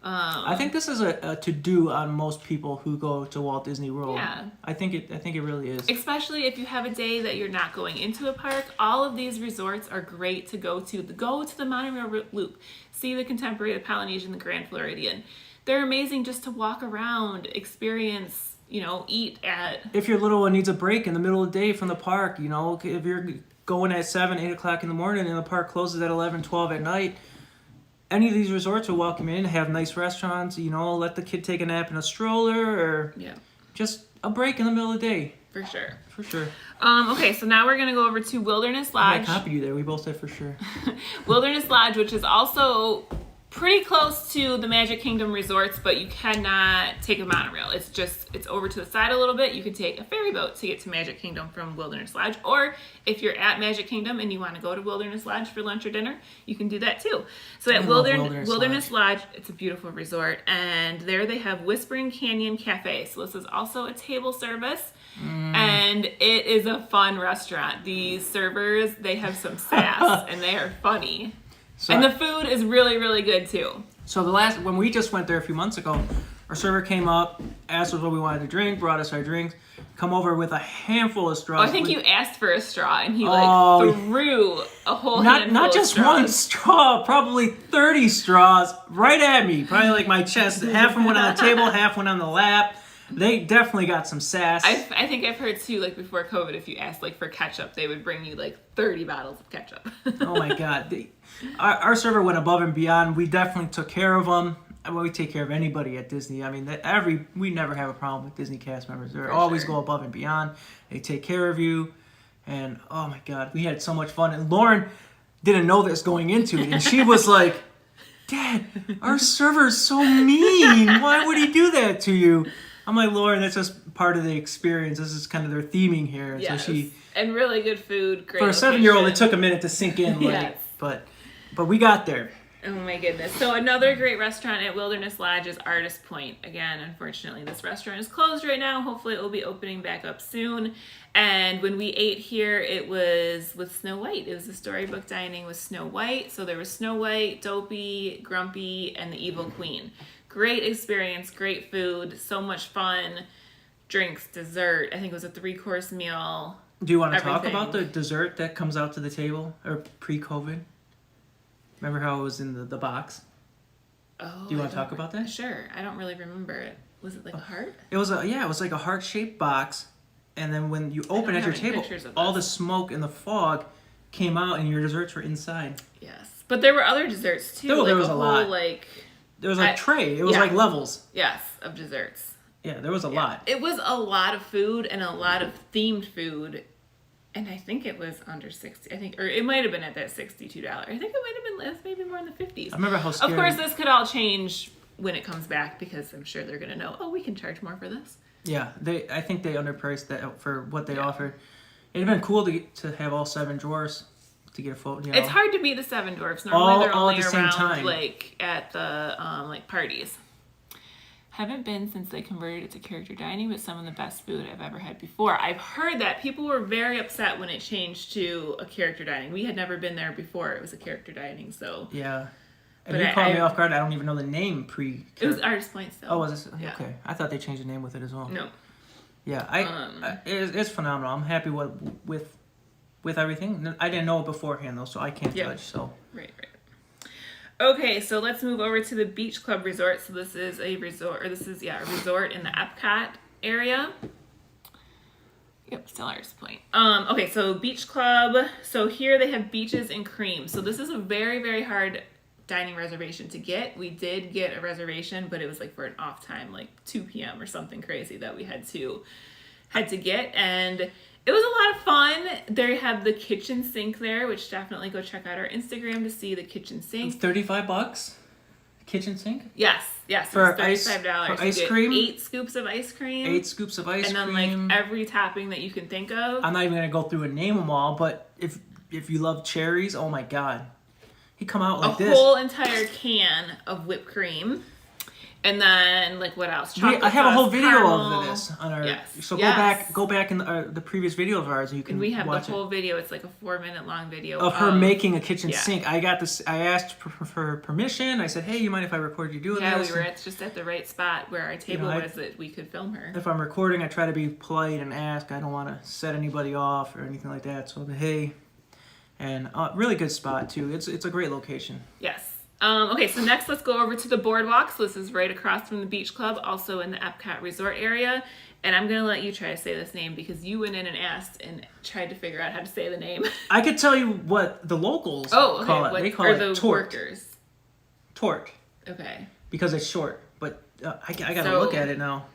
I think this is a to-do on most people who go to Walt Disney World. Yeah. I think it really is. Especially if you have a day that you're not going into a park. All of these resorts are great to go to. Go to the monorail loop. See the Contemporary, the Polynesian, the Grand Floridian. They're amazing just to walk around, experience, eat at. If your little one needs a break in the middle of the day from the park, if you're going at 7, 8 o'clock in the morning and the park closes at 11, 12 at night, any of these resorts will welcome you in, have nice restaurants, let the kid take a nap in a stroller, or just a break in the middle of the day. For sure. For sure. Okay, so now we're going to go over to Wilderness Lodge. I copied you there. We both said for sure. Wilderness Lodge, which is also pretty close to the Magic Kingdom resorts, but you cannot take a monorail. It's over to the side a little bit. You can take a ferry boat to get to Magic Kingdom from Wilderness Lodge, or if you're at Magic Kingdom and you want to go to Wilderness Lodge for lunch or dinner, you can do that too. So at Wilderness Lodge, it's a beautiful resort, and there they have Whispering Canyon Cafe. So this is also a table service. And it is a fun restaurant. These servers, they have some sass and they are funny. And the food is really, really good too. So when we just went there a few months ago, our server came up, asked us what we wanted to drink, brought us our drinks, come over with a handful of straws. Oh, I think you asked for a straw, and he threw a whole handful not just of straws. one straw, probably 30 straws right at me, probably like my chest. Half of them went on the table, half went on the lap. They definitely got some sass. I think I've heard too, before COVID, if you asked for ketchup, they would bring you 30 bottles of ketchup. Oh my God. Our server went above and beyond. We definitely took care of them. Well, we take care of anybody at Disney. I mean, we never have a problem with Disney cast members. They always go above and beyond. They take care of you. And oh my God, we had so much fun. And Lauren didn't know this going into it. And she was like, Dad, our server's so mean. Why would he do that to you? I'm like, Lauren, that's just part of the experience. This is kind of their theming here. And yes. So and really good food. Great for a 7-year-old, it took a minute to sink in. Yes. But we got there. Oh my goodness. So another great restaurant at Wilderness Lodge is Artist Point. Again, unfortunately, this restaurant is closed right now. Hopefully it will be opening back up soon. And when we ate here, it was with Snow White. It was a storybook dining with Snow White. So there was Snow White, Dopey, Grumpy, and the Evil Queen. Great experience, great food, so much fun. Drinks, dessert. I think it was a 3-course meal. Do you want to talk about the dessert that comes out to the table, or pre-COVID? Remember how it was in the box? Oh. Do you want to talk about that? Sure. I don't really remember it. Was it like a heart? It was like a heart-shaped box, and then when you open at your table, all the smoke and the fog came out, and your desserts were inside. Yes, but there were other desserts too. There was a lot. There was a tray. It was like levels. Yes, of desserts. Yeah, there was a lot. It was a lot of food and a lot of themed food. And I think it was under 60. Or it might have been at that $62. I think it might have been less, maybe more in the 50s. I remember how scary. Of course, this could all change when it comes back, because I'm sure they're going to know, oh, we can charge more for this. Yeah, I think they underpriced that for what they offered. It'd been cool to have all 7 drawers to get a photo. You know. It's hard to beat the 7 dwarfs. Normally they're all only at the same around time. like at the like parties. Haven't been since they converted it to character dining, but some of the best food I've ever had before. I've heard that people were very upset when it changed to a character dining. We had never been there before it was a character dining, so Yeah. And But you caught me off guard. I don't even know the name it was Artist Point still. Oh, was it? Yeah. Okay. I thought they changed the name with it as well. No. Yeah, it's phenomenal. I'm happy with everything. I didn't know it beforehand though, so I can't judge. So Right. Okay, so let's move over to the Beach Club Resort. So this is a resort, or this is a resort in the Epcot area. Yep, still Artist Point. Okay, so Beach Club. So here they have beaches and cream. So this is a very, very hard dining reservation to get. We did get a reservation, but it was like for an off time, like 2 p.m. or something crazy that we had to get, and it was a lot of fun. They have the kitchen sink there, which definitely go check out our Instagram to see the kitchen sink. $35 kitchen sink. Yes, For it was $35 for You ice get cream? 8 scoops of ice cream, 8 scoops of ice and then cream. like every topping that you can think of. I'm not even gonna go through and name them all, but if you love cherries, oh my god, he come out like a this. whole entire can of whipped cream. And then, like, what else? Chocolate I have a whole sauce, video caramel. of this on our. Yes. So Yes. go back in the previous video of ours, and you can And we have watch the whole video. It's like a 4-minute long video of her making a kitchen yeah. sink. I got this. I asked for permission. I said, "Hey, you mind if I record you doing Yeah, this?" we were just at the right spot where our table I- was that we could film her. If I'm recording, I try to be polite and ask. I don't want to set anybody off or anything like that. So hey, and really good spot too. It's a great location. Yes. Okay, so next let's go over to the Boardwalk. So this is right across from the Beach Club, also in the Epcot Resort area. And I'm going to let you try to say this name because you went in and asked and tried to figure out how to say the name. I could tell you what the locals Oh, okay. call it. They call or it the tort. workers. Tort. Okay. Because it's short. But I got to So- look at it now.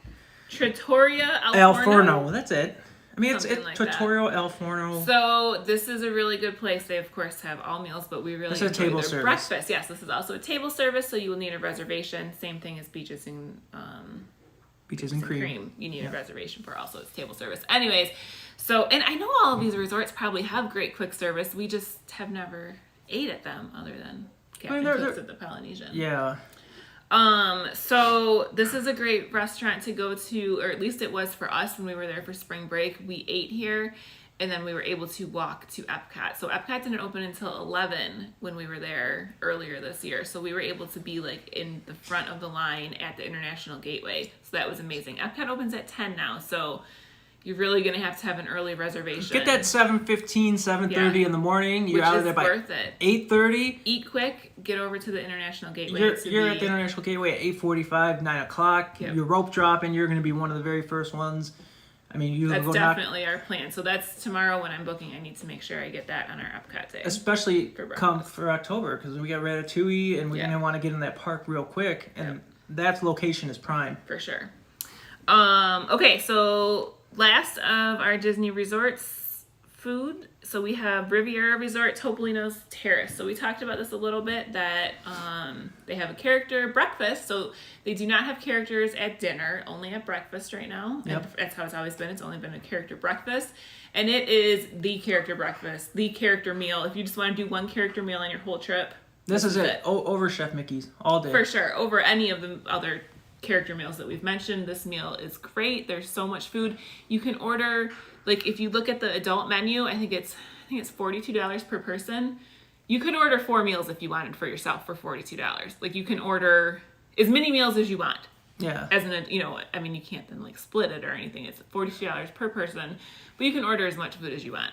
Trattoria El Forno. That's it. I mean, it's Something like Trattoria El Forno. So this is a really good place. They of course have all meals, but we really This is a enjoy table their service. breakfast. Yes, this is also a table service, so you will need a reservation. Same thing as beaches and Beaches and cream. You need a reservation for also it's table service. Anyways, so and I know all of these resorts probably have great quick service. We just have never ate at them other than Captain Cook's at the Polynesian. Yeah. So this is a great restaurant to go to, or at least it was for us when we were there for spring break. We ate here and then we were able to walk to Epcot. So Epcot didn't open until 11 when we were there earlier this year. So we were able to be like in the front of the line at the International Gateway. So that was amazing. Epcot opens at 10 now. So you're really going to have an early reservation. Get that 7:15, 7:30 in the morning. You're which out is of there by worth it. 8:30. Eat quick, get over to the International Gateway. You're at the International Gateway at 8:45, 9 o'clock. Yep. You're rope dropping. You're going to be one of the very first ones. I mean, you That's go definitely our plan. So that's tomorrow when I'm booking. I need to make sure I get that on our Epcot day. especially For come breakfast. for October because we got Ratatouille and we're Yeah. going to want to get in that park real quick. And that location is prime. For sure. Okay, so last of our Disney resorts food. So we have Riviera Resort, Topolino's Terrace. So we talked about this a little bit, that they have a character breakfast. So they do not have characters at dinner, only at breakfast right now. Yep. And that's how it's always been. It's only been a character breakfast. And it is the character breakfast, the character meal. If you just want to do one character meal on your whole trip, This is it. Over Chef Mickey's all day. for sure. Over any of the other character meals that we've mentioned, this meal is great. There's so much food. You can order, like if you look at the adult menu, I think it's $42 per person. You could order 4 meals if you wanted for yourself for $42. Like you can order as many meals as you want. Yeah. As in, I mean, you can't then like split it or anything. It's $42 per person, but you can order as much food as you want.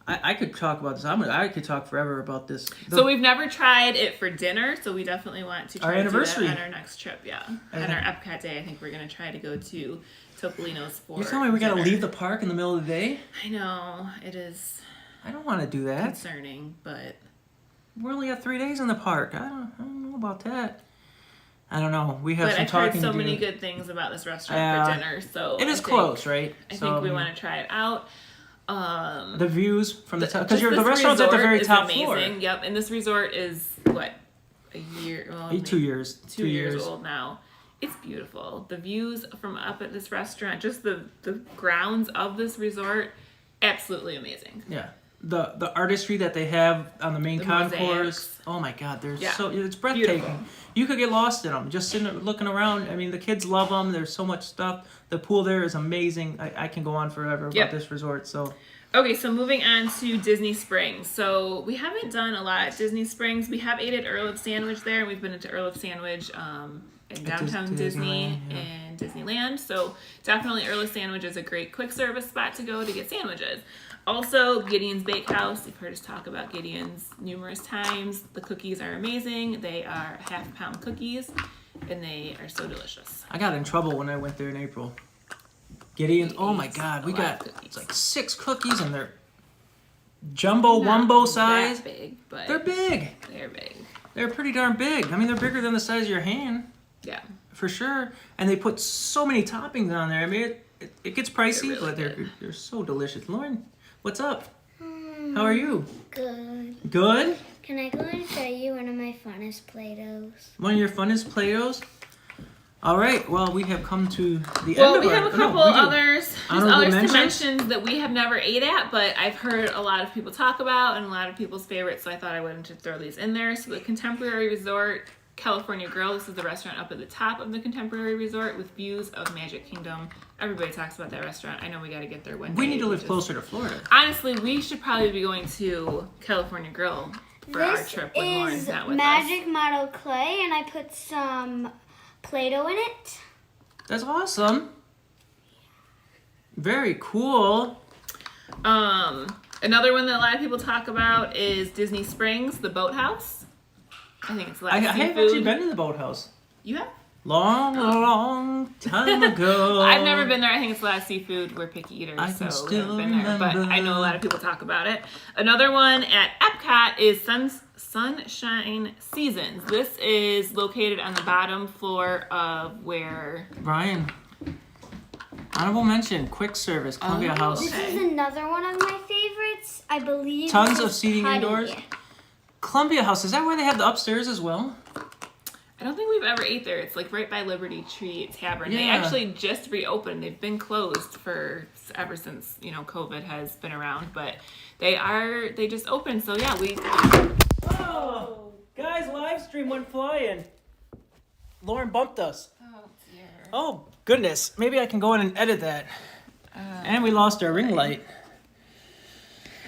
I could talk about this. I could talk forever about this. So we've never tried it for dinner, so we definitely want to try Our to do anniversary. that on our next trip. Yeah, on our Epcot day, I think we're gonna try to go to Topolino's for. You're telling me we got to dinner. leave the park in the middle of the day? I know it is I don't want to do that. concerning, but We only got 3 days in the park. I don't know about that. I don't know. We have some I've heard talking so to do. many good things about this restaurant Yeah. for dinner. So It is close, right? I think we want to try it out. The views from the top, because Just the this restaurant's at the resort very is top amazing. floor. Yep, and this resort is what a year. Well, Maybe 2 years. 2 years old now. It's beautiful. The views from up at this restaurant, just the grounds of this resort, absolutely amazing. Yeah. The artistry that they have on the main concourse. Mosaics. Oh my God, they're Yeah. so it's breathtaking. Beautiful. You could get lost in them just sitting there looking around. I mean, the kids love them. There's so much stuff. The pool there is amazing. I can go on forever about this resort. So. Okay, so moving on to Disney Springs. So we haven't done a lot at Disney Springs. We have ate at Earl of Sandwich there, and we've been into Earl of Sandwich in downtown Disney and Disneyland. So definitely Earl of Sandwich is a great quick service spot to go to get sandwiches. Also, Gideon's Bakehouse. You've heard us talk about Gideon's numerous times. The cookies are amazing. They are half-pound cookies, and they are so delicious. I got in trouble when I went there in April. Gideon's. Oh my God, we a lot got of cookies. like 6 cookies, and they're jumbo wumbo size. That big, but They're big. They're big. They're pretty darn big. I mean, they're bigger than the size of your hand. Yeah. For sure. And they put so many toppings on there. I mean, it gets pricey, They're really but good. they're so delicious. Lauren, what's up? How are you? Good. Good? Can I go and show you one of my funnest Play-Dohs? One of your funnest Play-Dohs? All right. Well, we have come to the Well, end of we have a couple others. There's Honorable others to mentions? mention that we have never ate at, but I've heard a lot of people talk about and a lot of people's favorites, so I thought I wanted to throw these in there. So the Contemporary Resort California Grill. This is the restaurant up at the top of the Contemporary Resort with views of Magic Kingdom. Everybody talks about that restaurant. I know we got to get there one day. We need to live just- closer to Florida. Honestly, we should probably be going to California Grill for our trip when Lauren's not with us. Magic Model Clay, and I put some Play-Doh in it. That's awesome. Very cool. Another one that a lot of people talk about is Disney Springs, the boathouse. I think it's I have seafood. actually been to the boathouse. You have? Long time ago. I've never been there. I think it's last seafood. We're picky eaters, I so can we still haven't been there. But remember. I know a lot of people talk about it. Another one at Epcot is Sunshine Seasons. This is located on the bottom floor of where... Brian, honorable mention, quick service, Columbia House. This Okay. is another one of my favorites. I believe Tons this of is seating Putty. indoors. Columbia House, is that where they have the upstairs as well? I don't think we've ever ate there. It's like right by Liberty Tree Tavern. They Yeah. actually just reopened. They've been closed for ever since, COVID has been around, but they just opened. So yeah, Oh, guys, live stream went flying. Lauren bumped us. Oh dear. Oh, goodness. Maybe I can go in and edit that. And we lost our ring light.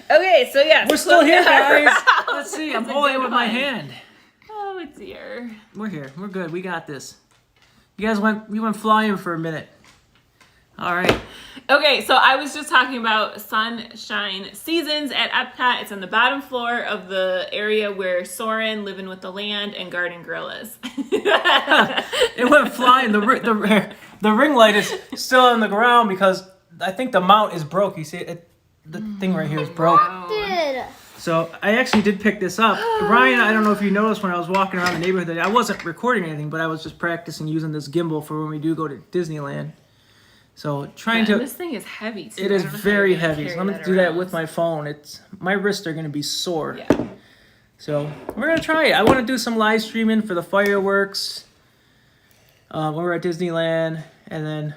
Okay, so yeah. We're still here, guys. Let's Let's see. I'm That's a holding it good with my one. hand. Oh dear. We're here. We're good. We got this. You guys went flying for a minute. All right. Okay, so I was just talking about Sunshine Seasons at Epcot. It's on the bottom floor of the area where Soarin', Living with the Land, and Garden Grill is. It went flying. The ring light is still on the ground because I think the mount is broke. You see it? The thing right here is broke. Did. So I actually did pick this up. Ryan, I don't know if you noticed when I was walking around the neighborhood that I wasn't recording anything, but I was just practicing using this gimbal for when we do go to Disneyland. So trying And to... this thing is heavy too. It is I don't know how very you're gonna heavy. So carry I'm going that to do that around. with my phone. My wrists are going to be sore. Yeah. So we're going to try it. I want to do some live streaming for the fireworks when we're at Disneyland. And then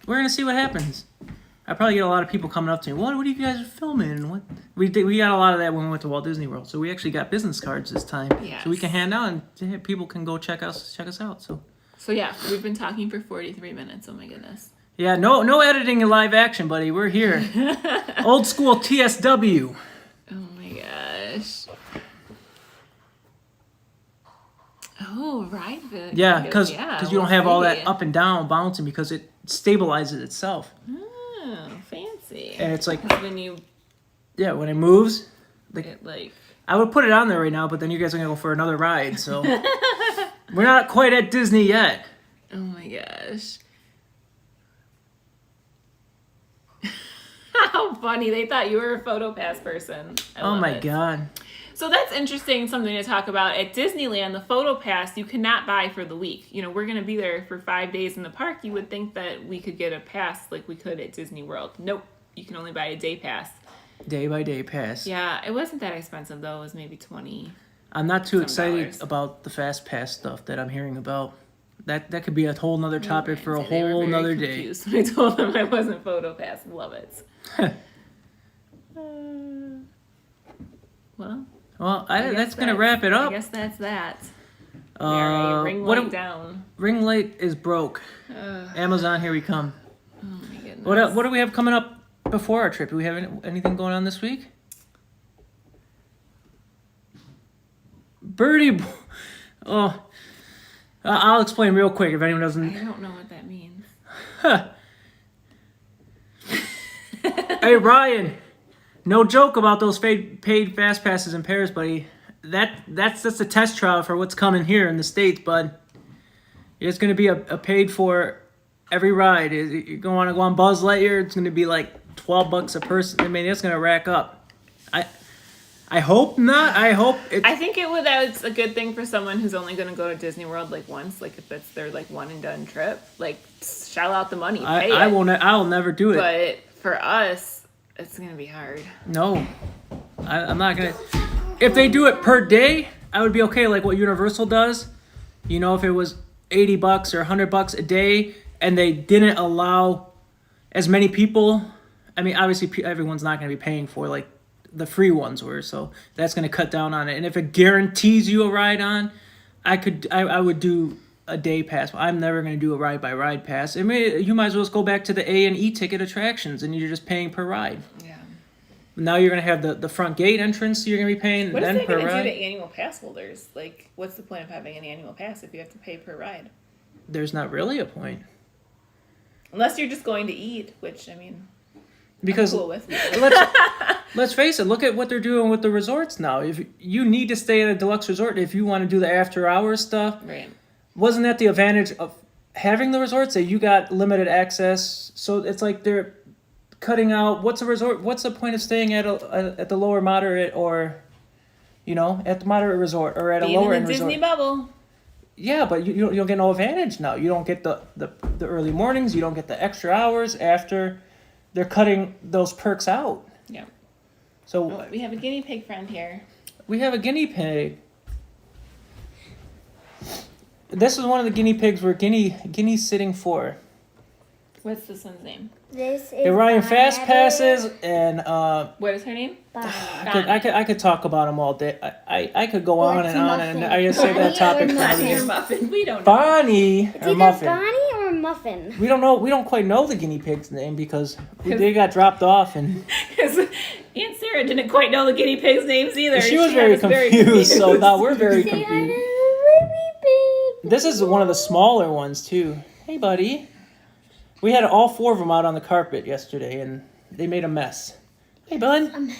we're going to see what happens. I probably get a lot of people coming up to me. What are you guys filming? What we got a lot of that when we went to Walt Disney World. So we actually got business cards this time. Yes. So we can hand out and people can go check us out. So yeah, we've been talking for 43 minutes. Oh my goodness. Yeah, no editing in live action, buddy. We're here. Old school TSW. Oh my gosh. Oh, right. Yeah, because you don't have all that let's up and down bouncing because it stabilizes itself. see. Oh, fancy. And it's like, 'Cause when you, yeah, when it moves, it like, I would put it on there right now, but then you guys are going to go for another ride. So we're not quite at Disney yet. oh my gosh. How funny. They thought you were a PhotoPass person. I Oh love my it. God. So that's interesting, something to talk about. At Disneyland, the PhotoPass you cannot buy for the week. We're going to be there for 5 days in the park. You would think that we could get a pass like we could at Disney World. Nope. You can only buy a day pass. Day by day pass. Yeah, it wasn't that expensive though. It was maybe 20. I'm not too Some excited dollars. about the fast pass stuff that I'm hearing about. That could be a whole nother topic for a They were whole very nother day. confused when I told them I wasn't PhotoPass. Love it. Well, Well, I guess that's gonna wrap it I up. guess that's that. We are a ring what light do- down. Ring light is broke. Amazon, here we come. Oh my goodness. What do we have coming up before our trip? Do we have anything going on this week? Oh, I'll explain real quick if anyone doesn't. I don't know what that means. Hey Ryan, no joke about those paid fast passes in Paris, buddy. That's just a test trial for what's coming here in the States, bud. It's gonna be a paid for every ride. You're gonna want to go on Buzz Lightyear. It's gonna be like $12 a person. I mean, it's gonna rack up. I hope not. I hope it's. I think that's a good thing for someone who's only going to go to Disney World like once. Like if it's their like one and done trip, like shell out the money, pay I it. won't. I'll never do it. But for us, it's going to be hard. No, I'm not gonna. If they do it per day, I would be okay. Like what Universal does. You know, if it was $80 or $100 a day, and they didn't allow as many people. I mean, obviously, everyone's not going to be paying for like the free ones were, so that's going to cut down on it. And if it guarantees you a ride on, I would do a day pass. I'm never going to do a ride by ride pass. I mean, you might as well just go back to the A&E ticket attractions, and you're just paying per ride. Yeah. Now you're going to have the front gate entrance, you're going to be paying What then is that per going to do ride. to annual pass holders? Like, what's the point of having an annual pass if you have to pay per ride? There's not really a point. Unless you're just going to eat, which, I mean, Because I'm cool with. let's face it, look at what they're doing with the resorts now. If you need to stay at a deluxe resort, if you want to do the after hours stuff, Right. wasn't that the advantage of having the resorts, that you got limited access? So it's like they're cutting out. What's the point of staying at the lower moderate, or at the moderate resort, or at a lower end resort? Disney bubble. Yeah, but you don't get no advantage now. You don't get the early mornings. You don't get the extra hours after. They're cutting those perks out. Yeah. So Oh, we have a guinea pig friend here. we have a guinea pig. This is one of the guinea pigs we're guinea sitting for. What's this one's name? This is They're Ryan fast Bonnie. passes, and What is her name? Bonnie. I could talk about them all day. I could go on What's and on, muffin? and I just say that topic for Bonnie or another day. Muffin. We don't know. Bonnie It's or either Muffin. Bonnie or Muffin. We don't know. We don't quite know the guinea pig's name because they got dropped off, and Because Aunt Sarah didn't quite know the guinea pigs' names either. she was had very us confused. So now we're very Say hi to confused. the baby pig. This is one of the smaller ones too. Hey, buddy. We had all 4 of them out on the carpet yesterday, and they made a mess. Hey, bud. A mess.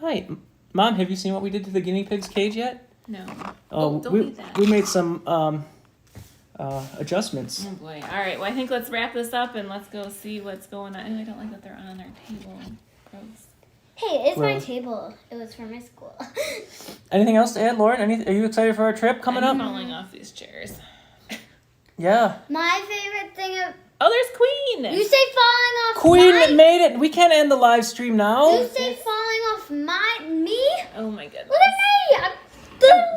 Hi, Mom. Have you seen what we did to the guinea pig's cage yet? No. Oh, don't we eat that. we made some adjustments. Oh boy. All right. Well, I think let's wrap this up and let's go see what's going on. Oh, I don't like that they're on our table. Gross. Hey, it's my Well- table. It was from my school. Anything else to add, Lauren? Are you excited for our trip coming I'm up? falling off these chairs. Yeah. My favorite thing of Oh, there's Queen. you say falling off Queen my made it. We can't end the live stream now. you say falling off me? Oh my goodness. Look at me! I'm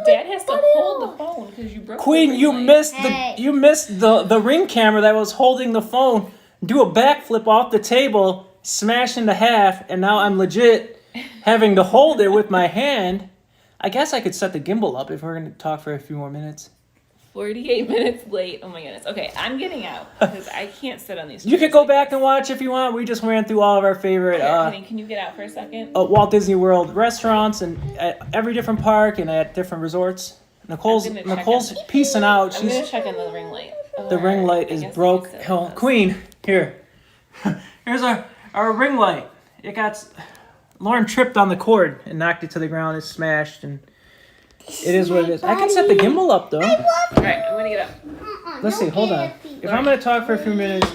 Dad has to What hold the else? phone because you broke the Queen, ring you light. missed Hey. the the ring camera that was holding the phone. Do a backflip off the table, smash into half, and now I'm legit having to hold it with my hand. I guess I could set the gimbal up if we're going to talk for a few more minutes. 48 minutes late. Oh my goodness. Okay, I'm getting out because I can't sit on these chairs. You could go back and watch if you want. We just ran through all of our favorite Here, honey, can you get out for a second? Walt Disney World restaurants, and at every different park and at different resorts. Nicole's I'm gonna check piecing out. I'm going She's to check on the ring light. Oh, the ring light I is guess I broke. can sit Oh, with us. Queen, here. Here's our ring light. It got Lauren tripped on the cord and knocked it to the ground. It's smashed, and it is what it is. I can set the gimbal up though. All right, I'm going to get up. Let's see. Hold on. If I'm gonna talk for a few minutes,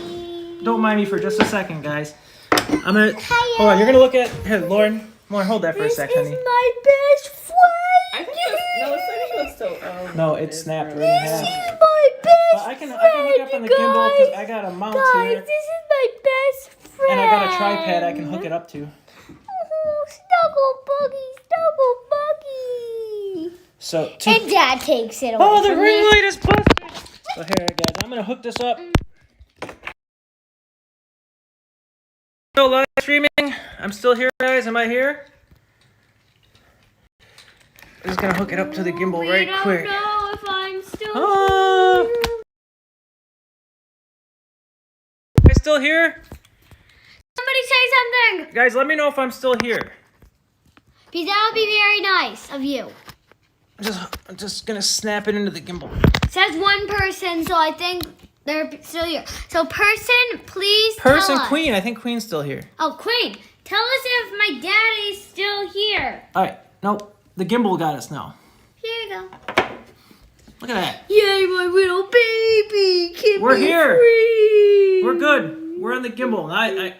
don't mind me for just a second, guys. I'm gonna hold on. You're gonna look at here, Lauren. Lauren, hold that for a sec, honey. my best friend. I think it was still. Oh, No, it snapped right in half. My best But I can hook up on the gimbal because I got a mount here, this is my best friend. and I got a tripod I can hook it up to. Oh, snuggle buggy, snuggle buggy. So And Dad takes it away. oh, the from ring me. light is busted. So here, guys, I'm gonna hook this up. Still live streaming. I'm still here, guys. Am I here? I'm just gonna hook it up to the gimbal right quick. I don't know if I'm still Oh. here. Am I still here? Somebody say something. Guys, let me know if I'm still here. Because that would be very nice of you. I'm just gonna snap it into the gimbal. It says one person, so I think they're still here. So person, please Person tell us. Queen. I think Queen's still here. Oh, Queen, tell us if my daddy's still here. All right. Nope. The gimbal got us now. Here you go. Look at that. Yay, my little baby. Keep We're me here. free. We're good. We're on the gimbal.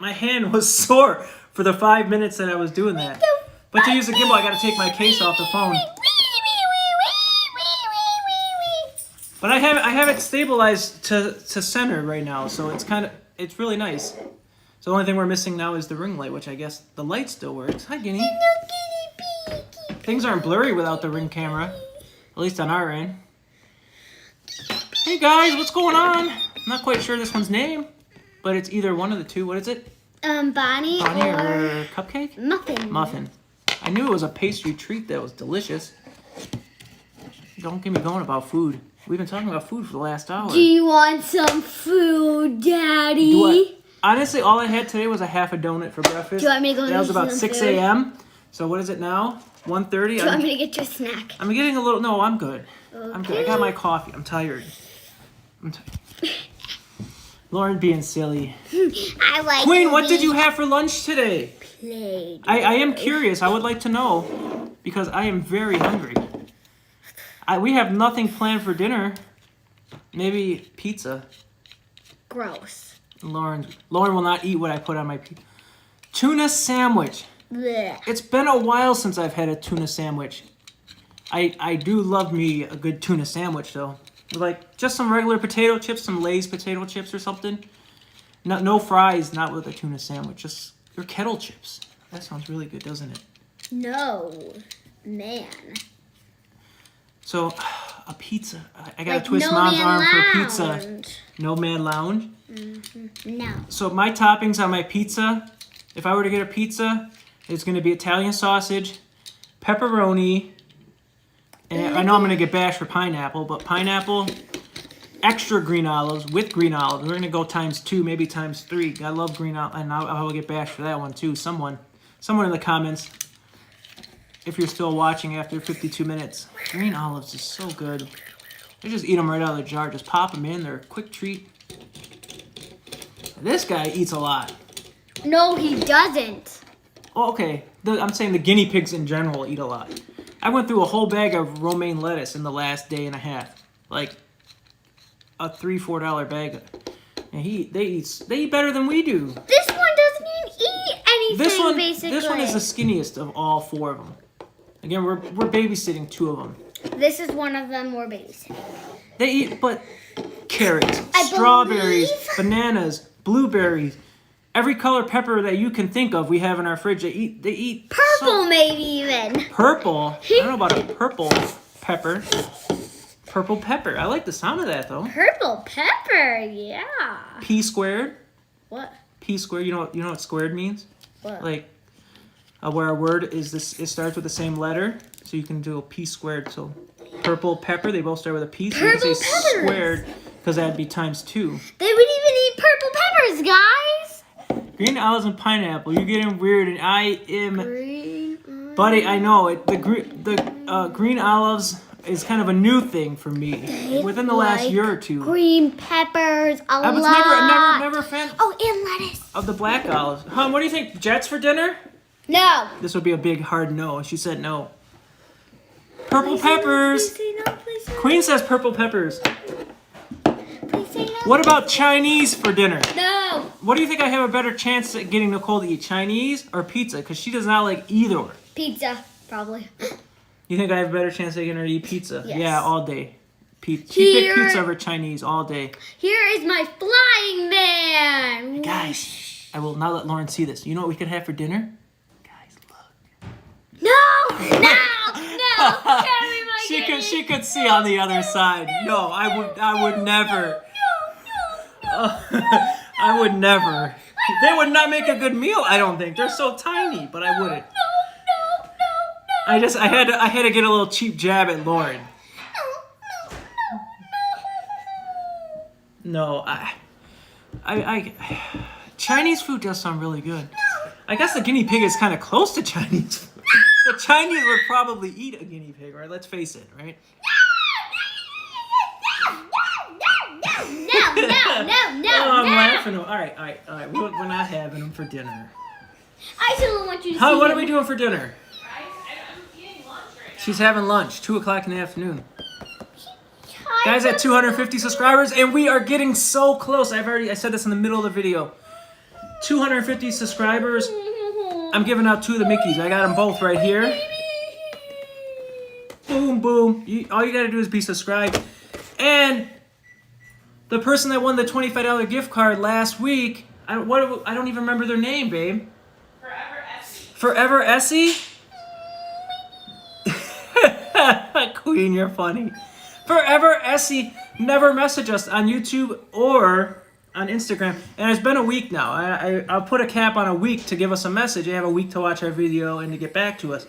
My hand was sore for the 5 minutes that I was doing that. But to use the gimbal, I got to take my case off the phone. But I have it stabilized to center right now, so it's really nice. So the only thing we're missing now is the ring light, which I guess the light still works. Hi, Guinea. Things aren't blurry without the ring camera, at least on our end. Hey guys, what's going on? I'm not quite sure this one's name, but it's either one of the two. What is it? Bonnie or cupcake? Muffin. Muffin. I knew it was a pastry treat that was delicious. Don't get me going about food. We've been talking about food for the last hour. Do you want some food, Daddy? Honestly, all I had today was a half a donut for breakfast. Do you want me to go That was get about some 6 food? a.m. So what is it now? 1:30? Do you want me to get you a snack? I'm getting a little... No, I'm good. I'm good. I got my coffee. I'm tired. Lauren being silly. I like Queen, what did you have for lunch today? Play. I am curious. I would like to know because I am very hungry. We have nothing planned for dinner. Maybe pizza. Gross. Lauren will not eat what I put on my pizza. Tuna sandwich. Blech. It's been a while since I've had a tuna sandwich. I do love me a good tuna sandwich though. Like just some regular potato chips, some Lay's potato chips or something. No fries, not with a tuna sandwich. Just your kettle chips. That sounds really good, doesn't it? No, man. So, a pizza. I gotta Like twist No Mom's Man arm for a Lounge. pizza. No Man Lounge. No. So my toppings on my pizza, if I were to get a pizza, it's gonna be Italian sausage, pepperoni, and I know I'm gonna get bashed for pineapple, but pineapple, extra green olives with green olives. We're gonna go ×2, maybe ×3. I love green olives, and I will get bashed for that one too. Someone in the comments, if you're still watching after 52 minutes. Green olives is so good. They just eat them right out of the jar. Just pop them in. They're a quick treat. This guy eats a lot. No, he doesn't. Oh, okay. I'm saying the guinea pigs in general eat a lot. I went through a whole bag of romaine lettuce in the last day and a half. Like a $3-4 bag. And they eat better than we do. This one doesn't even eat anything, basically. This one is the skinniest of all 4 of them. Again, we're babysitting 2 of them. This is one of them we're babysitting. They eat, but carrots, I strawberries, believe- bananas, blueberries, every color pepper that you can think of we have in our fridge. They eat Purple, maybe even. Purple? I don't know about a purple pepper. Purple pepper. I like the sound of that though. Purple pepper, yeah. P squared. What? P squared. You know what squared means? What? Like where a word is this. It starts with the same letter, so you can do a P squared. So purple pepper. They both start with a P. So you can Purple say peppers. squared because that'd be ×2. They would even eat purple peppers, guys. Green olives and pineapple. You're getting weird, and I am, Green. buddy. I know it. The green olives is kind of a new thing for me within the last like year or two. Green peppers, I was never a fan Oh, and lettuce. of the black olives. Hon, what do you think? Jets for dinner? No. This would be a big hard no. She said no. Purple peppers. Please say no, please say no. Queen says purple peppers. Please say no. What about Chinese for dinner? No. What do you think I have a better chance at getting Nicole to eat, Chinese or pizza? Because she does not like either. Pizza, probably. You think I have a better chance of getting her to eat pizza? Yes. Yeah, all day. She picked Here- pizza over Chinese all day. Here is my flying man. Guys, I will not let Lauren see this. You know what we could have for dinner? Guys, look. No. No. No. Give me my She she could see on the other side. No, I would never. I would never. They would not make a good meal, I don't think. They're so tiny, but I wouldn't. I had to get a little cheap jab at Lauren. No, I Chinese food does sound really good. I guess the guinea pig is kind of close to Chinese food. The Chinese would probably eat a guinea pig, right? Let's face it, right? No. Oh, I'm laughing. All right. We're not having them for dinner. I still want you to see What are him. we doing for dinner? I'm eating lunch right now. She's having lunch, 2:00 in the afternoon. Guys, at 250 subscribers, and we are getting so close. I said this in the middle of the video. 250 subscribers. I'm giving out 2 of the Mickeys. I got them both right here. Boom, boom. All you gotta do is be subscribed. And the person that won the $25 gift card last week, I don't even remember their name, babe. Forever Essie. Forever Essie? Queen, you're funny. Forever Essie never messaged us on YouTube or on Instagram. And it's been a week now. I'll put a cap on a week to give us a message. They have a week to watch our video and to get back to us.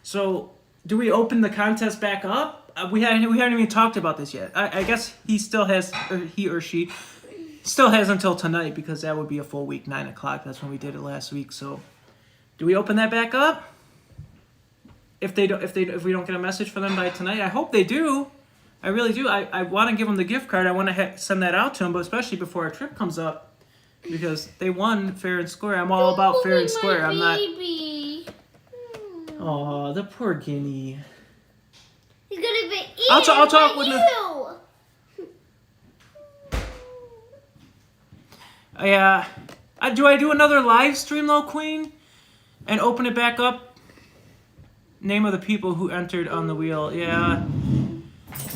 So, do we open the contest back up? We haven't even talked about this yet. I guess he or she still has until tonight because that would be a full week, 9 o'clock. That's when we did it last week. So, do we open that back up? If we don't get a message from them by tonight, I hope they do. I really do. I want to give them the gift card. I want to send that out to them, but especially before our trip comes up, because they won fair and square. I'm all about fair and square. I'm not. Oh, the poor guinea. He's gonna be eaten I'll talk by with you. Yeah. Do I do another live stream though, Queen, and open it back up? Name of the people who entered on the wheel. Yeah.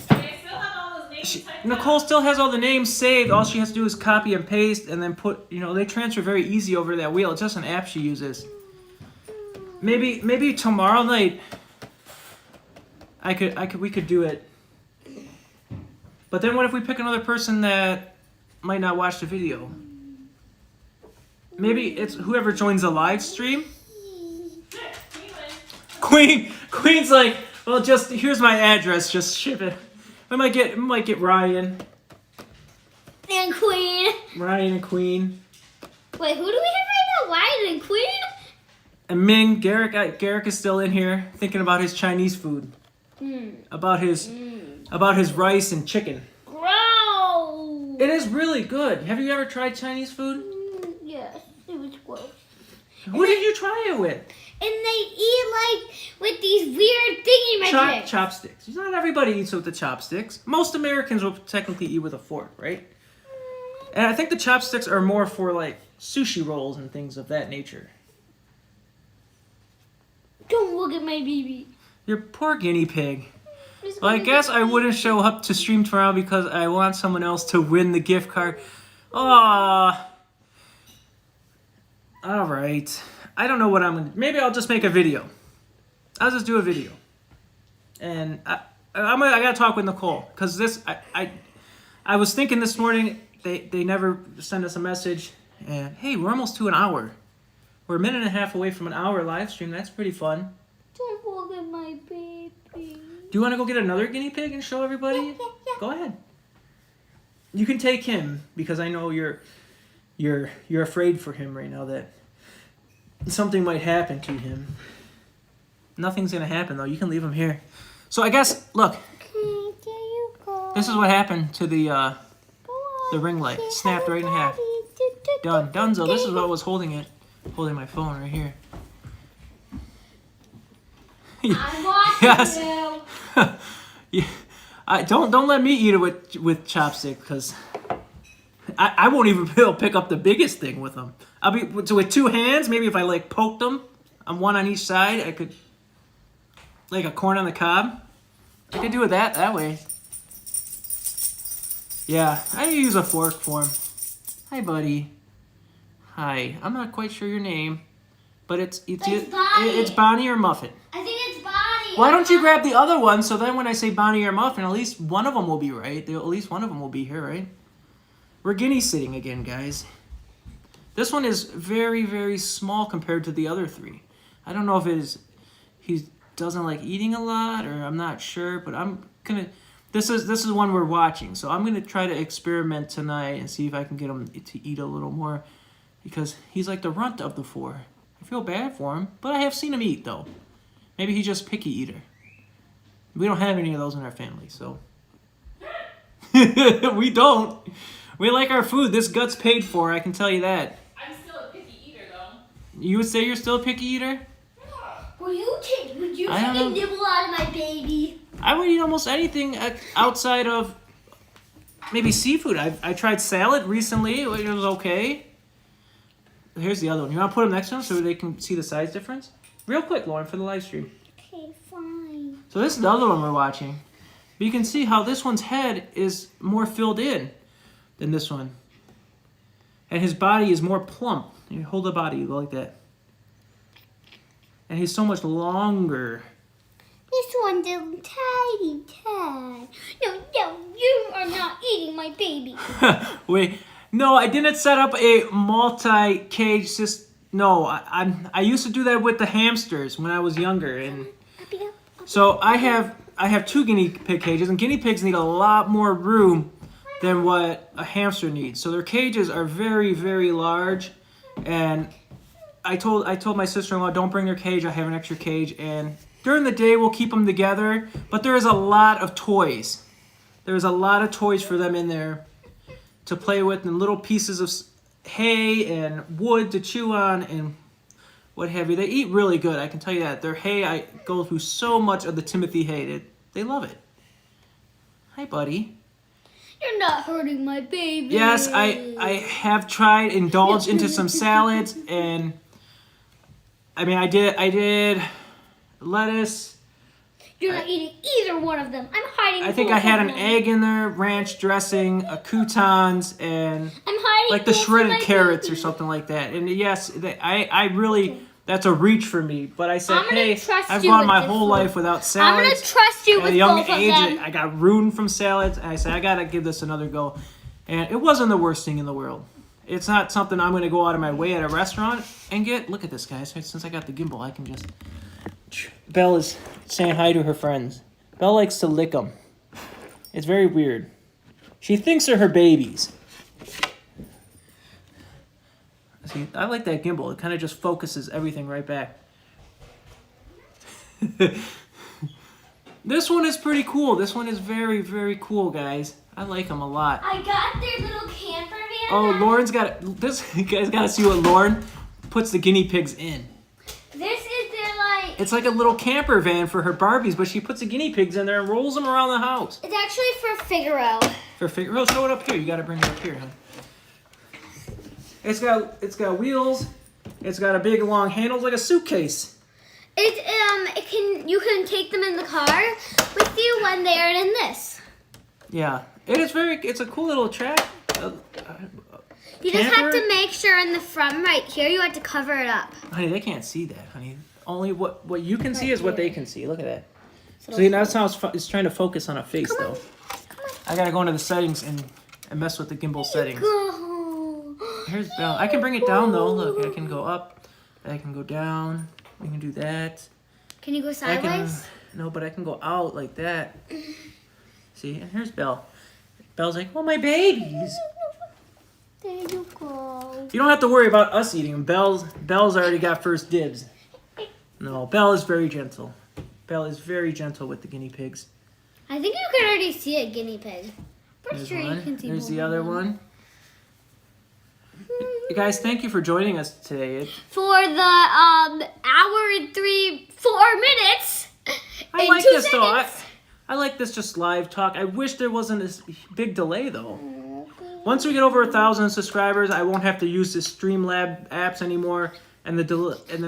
They still have all those names typed Nicole up. still has all the names saved. All she has to do is copy and paste, and then put. They transfer very easy over that wheel. It's just an app she uses. Maybe tomorrow night. We could do it. But then what if we pick another person that might not watch the video? Maybe it's whoever joins the live stream. Queen's like, well, just here's my address. Just ship it. I might get Ryan. And Queen. Ryan and Queen. Wait, who do we have right now? Ryan and Queen? And Ming, Garrick is still in here thinking about his Chinese food. About his rice and chicken. Gross. It is really good. Have you ever tried Chinese food? Yes, it was gross. Who did you try it with? And they eat with these weird thingy-majiggies. Chopsticks. Not everybody eats with the chopsticks. Most Americans will technically eat with a fork, right? And I think the chopsticks are more for sushi rolls and things of that nature. Don't look at my baby. Your poor guinea pig. Well, I guess I wouldn't show up to stream tomorrow because I want someone else to win the gift card. Aww. Alright. I don't know what I'm going to... Maybe I'll just make a video. I'll just do a video. And I got to talk with Nicole. Because this... I was thinking this morning, they never send us a message. And, hey, we're almost to an hour. We're a minute and a half away from an hour live stream. That's pretty fun. Don't look at my baby. Do you want to go get another guinea pig and show everybody? Yeah. Go ahead. You can take him because I know you're afraid for him right now that something might happen to him. Nothing's gonna happen though. You can leave him here. So I guess look. This is what happened to the ring light. It snapped right in half. Done. Dunzo. This is what was holding it. Holding my phone right here. I'm watching you. Yeah. Don't let me eat it with chopsticks because I won't even be able to pick up the biggest thing with them. I'll be with 2 hands. Maybe if I poked them, I'm one on each side. I could like a corn on the cob. I could do it that way. Yeah, I use a fork for him. Hi, buddy. Hi. I'm not quite sure your name, but it's Bonnie. Bonnie or Muffet. I think it's Bonnie. Why don't you grab the other one so then when I say Bonnie or Muffin, at least one of them will be right. At least one of them will be here, right? We're guinea sitting again, guys. This one is very, very small compared to the other three. I don't know if he doesn't like eating a lot or I'm not sure, but I'm gonna. This is one we're watching, so I'm gonna try to experiment tonight and see if I can get him to eat a little more, because he's like the runt of the four. I feel bad for him, but I have seen him eat though. Maybe he's just picky eater. We don't have any of those in our family, so we don't. We like our food. This gut's paid for. I can tell you that. I'm still a picky eater, though. You would say you're still a picky eater? Would you take a nibble out of my baby? I would eat almost anything outside of maybe seafood. I tried salad recently. It was okay. Here's the other one. You want to put them next to them so they can see the size difference? Real quick, Lauren, for the live stream. Okay, fine. So this is the other one we're watching. But you can see how this one's head is more filled in than this one. And his body is more plump. You hold the body, you go like that. And he's so much longer. This one's a tiny tad. No, you are not eating my baby. Wait, no, I didn't set up a multi-cage system. No, I used to do that with the hamsters when I was younger, and so I have 2 guinea pig cages, and guinea pigs need a lot more room than what a hamster needs. So their cages are very, very large, and I told my sister-in-law, don't bring their cage. I have an extra cage, and during the day we'll keep them together. But there is a lot of toys. There's a lot of toys for them in there to play with, and little pieces of hay and wood to chew on and what have you. They eat really good, I can tell you that. Their hay, I go through so much of the Timothy hay. They love it. Hi, buddy. You're not hurting my baby. Yes, I have tried indulge into some salads, and I mean I did lettuce. You're not eating either one of them. I'm hiding. I think I had an egg in there, ranch dressing, croutons, and I'm hiding like the shredded carrots baby. or something like that. And yes, I really, that's a reach for me. But I said, hey, I've gone my whole life without salads. I'm gonna trust you with young both age, of them. I got ruined from salads, and I said I gotta give this another go. And it wasn't the worst thing in the world. It's not something I'm gonna go out of my way at a restaurant and get. Look at this, guys. Since I got the gimbal, I can just. Belle is saying hi to her friends. Belle likes to lick them. It's very weird. She thinks they're her babies. See, I like that gimbal. It kind of just focuses everything right back. This one is pretty cool. This one is very, very cool, guys. I like them a lot. I got their little camper van. Oh, Lauren's got this. You guys got to see what Lauren puts the guinea pigs in. This is their It's like a little camper van for her Barbies, but she puts the guinea pigs in there and rolls them around the house. It's actually for Figaro. For Figaro, show it up here. You got to bring it up here, huh? It's got wheels. It's got a big long handle, it's like a suitcase. You can take them in the car with you when they are in this. Yeah, it's a cool little track. You just have to make sure in the front right here you have to cover it up. Honey, they can't see that, honey. Only what you can see is what they can see. Look at that. See, that's how it's trying to focus on a face, though. I gotta go into the settings and mess with the gimbal settings. Go. Here's Belle. I can bring it down though. Look, I can go up. I can go down. We can do that. Can you go sideways? No, but I can go out like that. See, and here's Belle. Belle's like, oh, my babies. There you go. You don't have to worry about us eating them. Belle's already got first dibs. No, Belle is very gentle. Belle is very gentle with the guinea pigs. I think you can already see a guinee pig. Pretty There's sure one. you can see There's more the than other one. You guys, thank you for joining us today. For the hour and 4 minutes. I and like 2 this though. seconds. I like this just live talk. I wish there wasn't this big delay though. Once we get over 1,000 subscribers, I won't have to use the Streamlab apps anymore, and the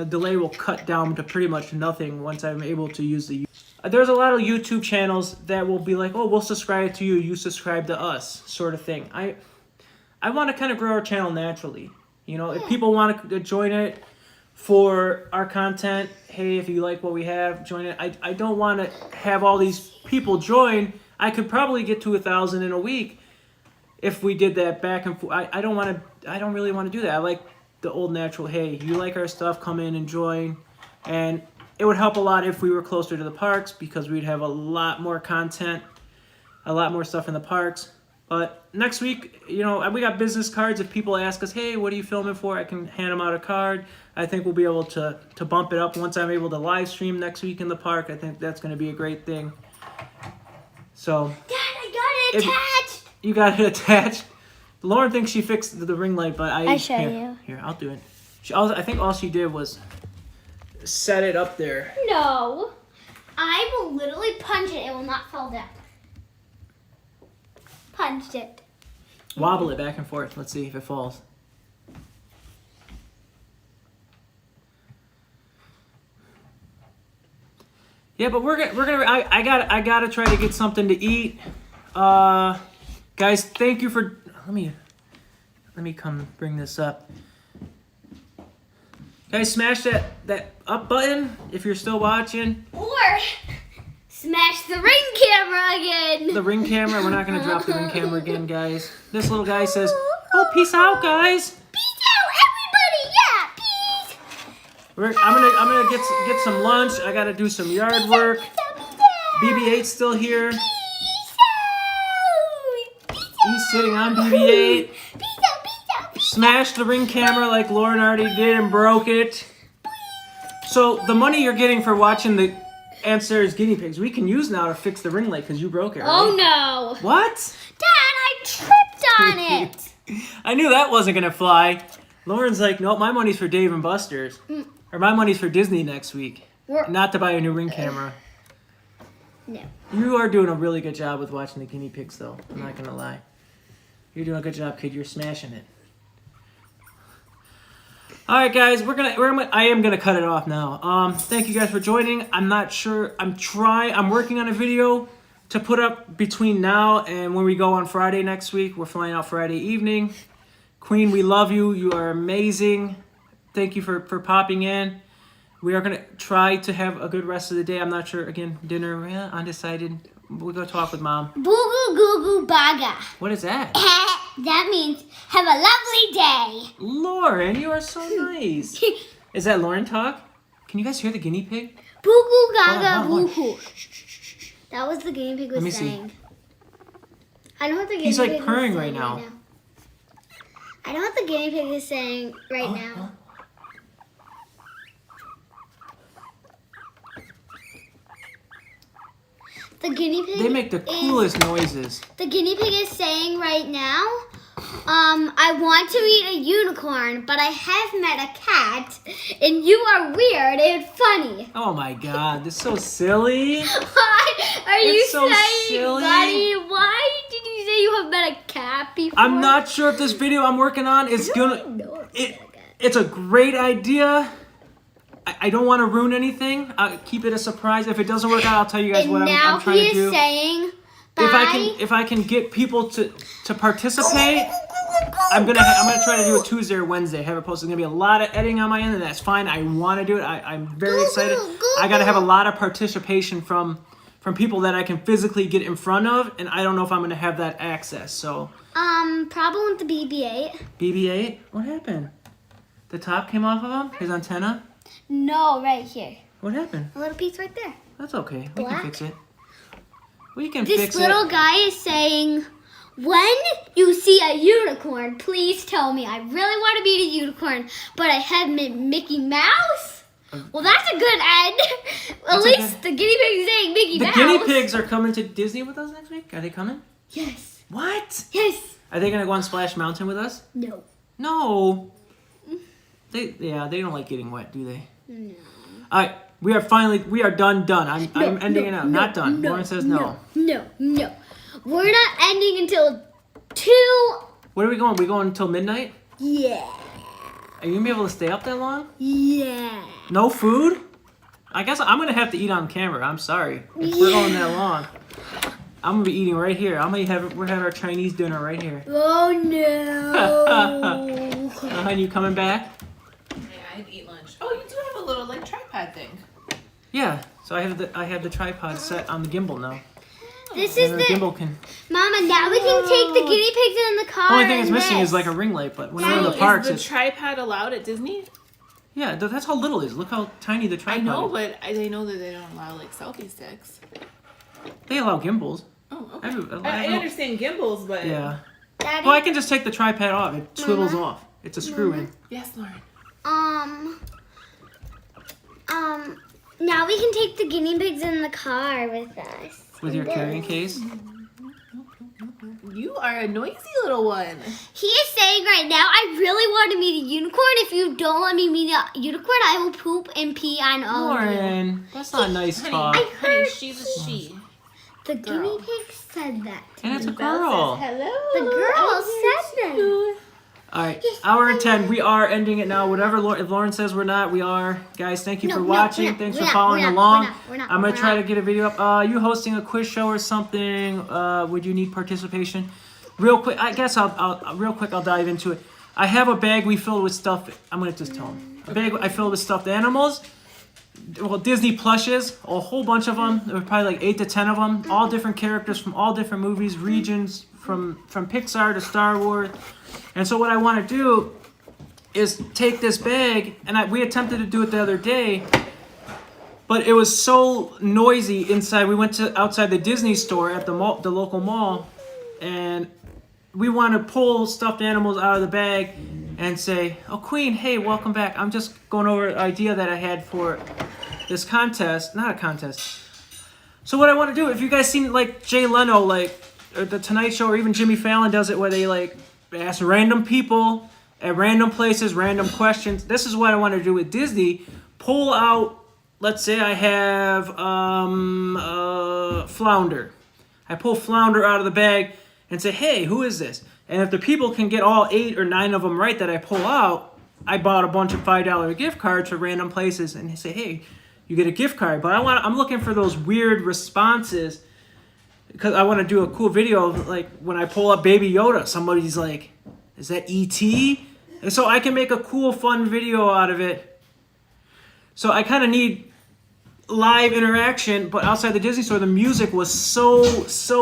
delay will cut down to pretty much nothing once I'm able to use the. There's a lot of YouTube channels that will be like, oh, we'll subscribe to you, you subscribe to us, sort of thing. I want to kind of grow our channel naturally. You know, if people want to join it for our content. Hey, if you like what we have, join it. I don't want to have all these people join. I could probably get to 1,000 in a week if we did that back and forth. I don't really want to do that. I like the old natural. Hey, you like our stuff? Come in and join. And it would help a lot if we were closer to the parks because we'd have a lot more content, a lot more stuff in the parks. But next week, you know, we got business cards. If people ask us, hey, what are you filming for? I can hand them out a card. I think we'll be able to bump it up once I'm able to live stream next week in the park. I think that's going to be a great thing. So, Dad, I got it attached. You got it attached. Lauren thinks she fixed the ring light, but I show you. Here, I'll do it. I think all she did was set it up there. No. I will literally punch it. It will not fall down. Punched it. Wobble it back and forth. Let's see if it falls. Yeah, but we're gonna. I gotta try to get something to eat. Guys, thank you for. Let me come bring this up. Guys, smash that up button if you're still watching. Or smash the ring camera again. The ring camera. We're not gonna drop the ring camera again, guys. This little guy says, "Oh, peace out, guys." Peace out, everybody. Yeah, peace. I'm gonna get some lunch. I gotta do some yard work. BB-8's still here. He's sitting on BB-8. Smashed the ring camera like Lauren already did and broke it. So the money you're getting for watching the Aunt Sarah's guinea pigs, we can use now to fix the ring light because you broke it, right? Oh no. What? Dad, I tripped on it. I knew that wasn't gonna fly. Lauren's like, nope, my money's for Dave and Buster's. Or my money's for Disney next week. Not to buy a new ring camera. No. You are doing a really good job with watching the guinea pigs, though. I'm not gonna lie. You're doing a good job, kid. You're smashing it. All right, guys. I am gonna cut it off now. Thank you guys for joining. I'm not sure. I'm working on a video to put up between now and when we go on Friday next week. We're flying out Friday evening. Queen, we love you. You are amazing. Thank you for popping in. We are gonna try to have a good rest of the day. I'm not sure. Again, dinner, undecided. We'll go talk with Mom. Boo goo goo goo baga. What is that? That means have a lovely day. Lauren, you are so nice. Is that Lauren talk? Can you guys hear the guinea pig? Boo goo gaga Hold on. boo hoo. That was the guinea pig Let me was see. saying. I know what the guinea He's like pig purring is right saying now. I know what the guinea pig is saying right now. Oh. The guinea pig. They make the coolest noises. The guinea pig is saying right now, I want to eat a unicorn, but I have met a cat, and you are weird and funny. Oh my god, this is so silly. Why are you It's so saying, silly. buddy? Why did you say you have met a cat before? I'm not sure if this video I'm working on is gonna. No, It's a great idea. I don't want to ruin anything. I'll keep it a surprise. If it doesn't work out, I'll tell you guys and what now I'm trying to he do. is saying, bye. If I can get people to participate, I'm gonna try to do it Tuesday or Wednesday. Have it posted. There's gonna be a lot of editing on my end, and that's fine. I want to do it. I'm very excited. I gotta have a lot of participation from people that I can physically get in front of, and I don't know if I'm gonna have that access. So Problem with the BB-8. BB-8, what happened? The top came off of him. His antenna. No, right here. What happened? A little piece right there. That's okay. We Black? can fix it. We can This fix little it. guy is saying, when you see a unicorn, please tell me. I really want to meet a unicorn, but I have Mickey Mouse? Well, that's a good end. At least the guinea pig is saying Mickey The Mouse. guinea pigs are coming to Disney with us next week. Are they coming? Yes. What? Yes. Are they gonna go on Splash Mountain with us? No. No. They don't like getting wet, do they? No. All right, we are done. I'm ending it now. Not done. Lauren says no. No. We're not ending until 2. Where are we going? We going until midnight? Yeah. Are you gonna be able to stay up that long? Yeah. No food? I guess I'm gonna have to eat on camera. I'm sorry if we're going that long. I'm gonna be eating right here. We're having our Chinese dinner right here. Oh no. And you coming back? Yeah, I had to eat lunch. Oh, a little like tripod thing. Yeah. So I have the tripod set on the gimbal now. This And is the the gimbal can. Mama. Now we can take the guinea pigs in the car. The only thing it's and missing this. is like a ring light, but when we're in So the parks, is the it's tripod allowed at Disney? yeah. That's how little it is. Look how tiny the I tripod know, is. but I know that they don't allow like selfie sticks. They allow gimbals. Oh, okay. I I understand gimbals, but Yeah. Daddy. Well, I can just take the tripod off. It swivels off. It's a screw in. yes, Lauren. Now we can take the guinea pigs in the car with us. With your carrying case. You are a noisy little one. He is saying right now, I really want to meet a unicorn. If you don't let me meet a unicorn, I will poop and pee on all of you. Lauren, that's not nice Honey, talk. honey, she's a she. The Girl. guinea pig said that. And it's a Belle girl. says hello. The girl said that. All right, hour and 10. We are ending it now. Whatever, if Lauren says we're not, we are. Guys, thank you No, for no, watching. we're not, Thanks we're for not, following we're not, along. we're not, I'm gonna we're try not. to get a video up. You hosting a quiz show or something? Would you need participation? Real quick, I guess I'll dive into it. I have a bag we filled with stuff. I'm gonna just tell them. A bag I filled with stuffed animals. Well, Disney plushes, a whole bunch of them. There were probably like 8 to 10 of them. All different characters from all different movies, regions, from Pixar to Star Wars. And so what I want to do is take this bag, and we attempted to do it the other day, but it was so noisy inside. We went to outside the Disney store at the mall, the local mall, and we want to pull stuffed animals out of the bag and say, "Oh, Queen, hey, welcome back." I'm just going over an idea that I had for this contest. Not a contest. So what I want to do, if you guys seen like Jay Leno, like or the Tonight Show, or even Jimmy Fallon does it, where they like ask random people at random places, random questions. This is what I want to do with Disney. Pull out, let's say I have Flounder. I pull Flounder out of the bag and say, "Hey, who is this?" And if the people can get all 8 or 9 of them right that I pull out, I bought a bunch of $5 gift cards for random places, and they say, "Hey, you get a gift card." But I'm looking for those weird responses, because I want to do a cool video of, like, when I pull up Baby Yoda, somebody's like, "Is that E.T.?" And so I can make a cool, fun video out of it. So I kind of need live interaction, but outside the Disney store, the music was so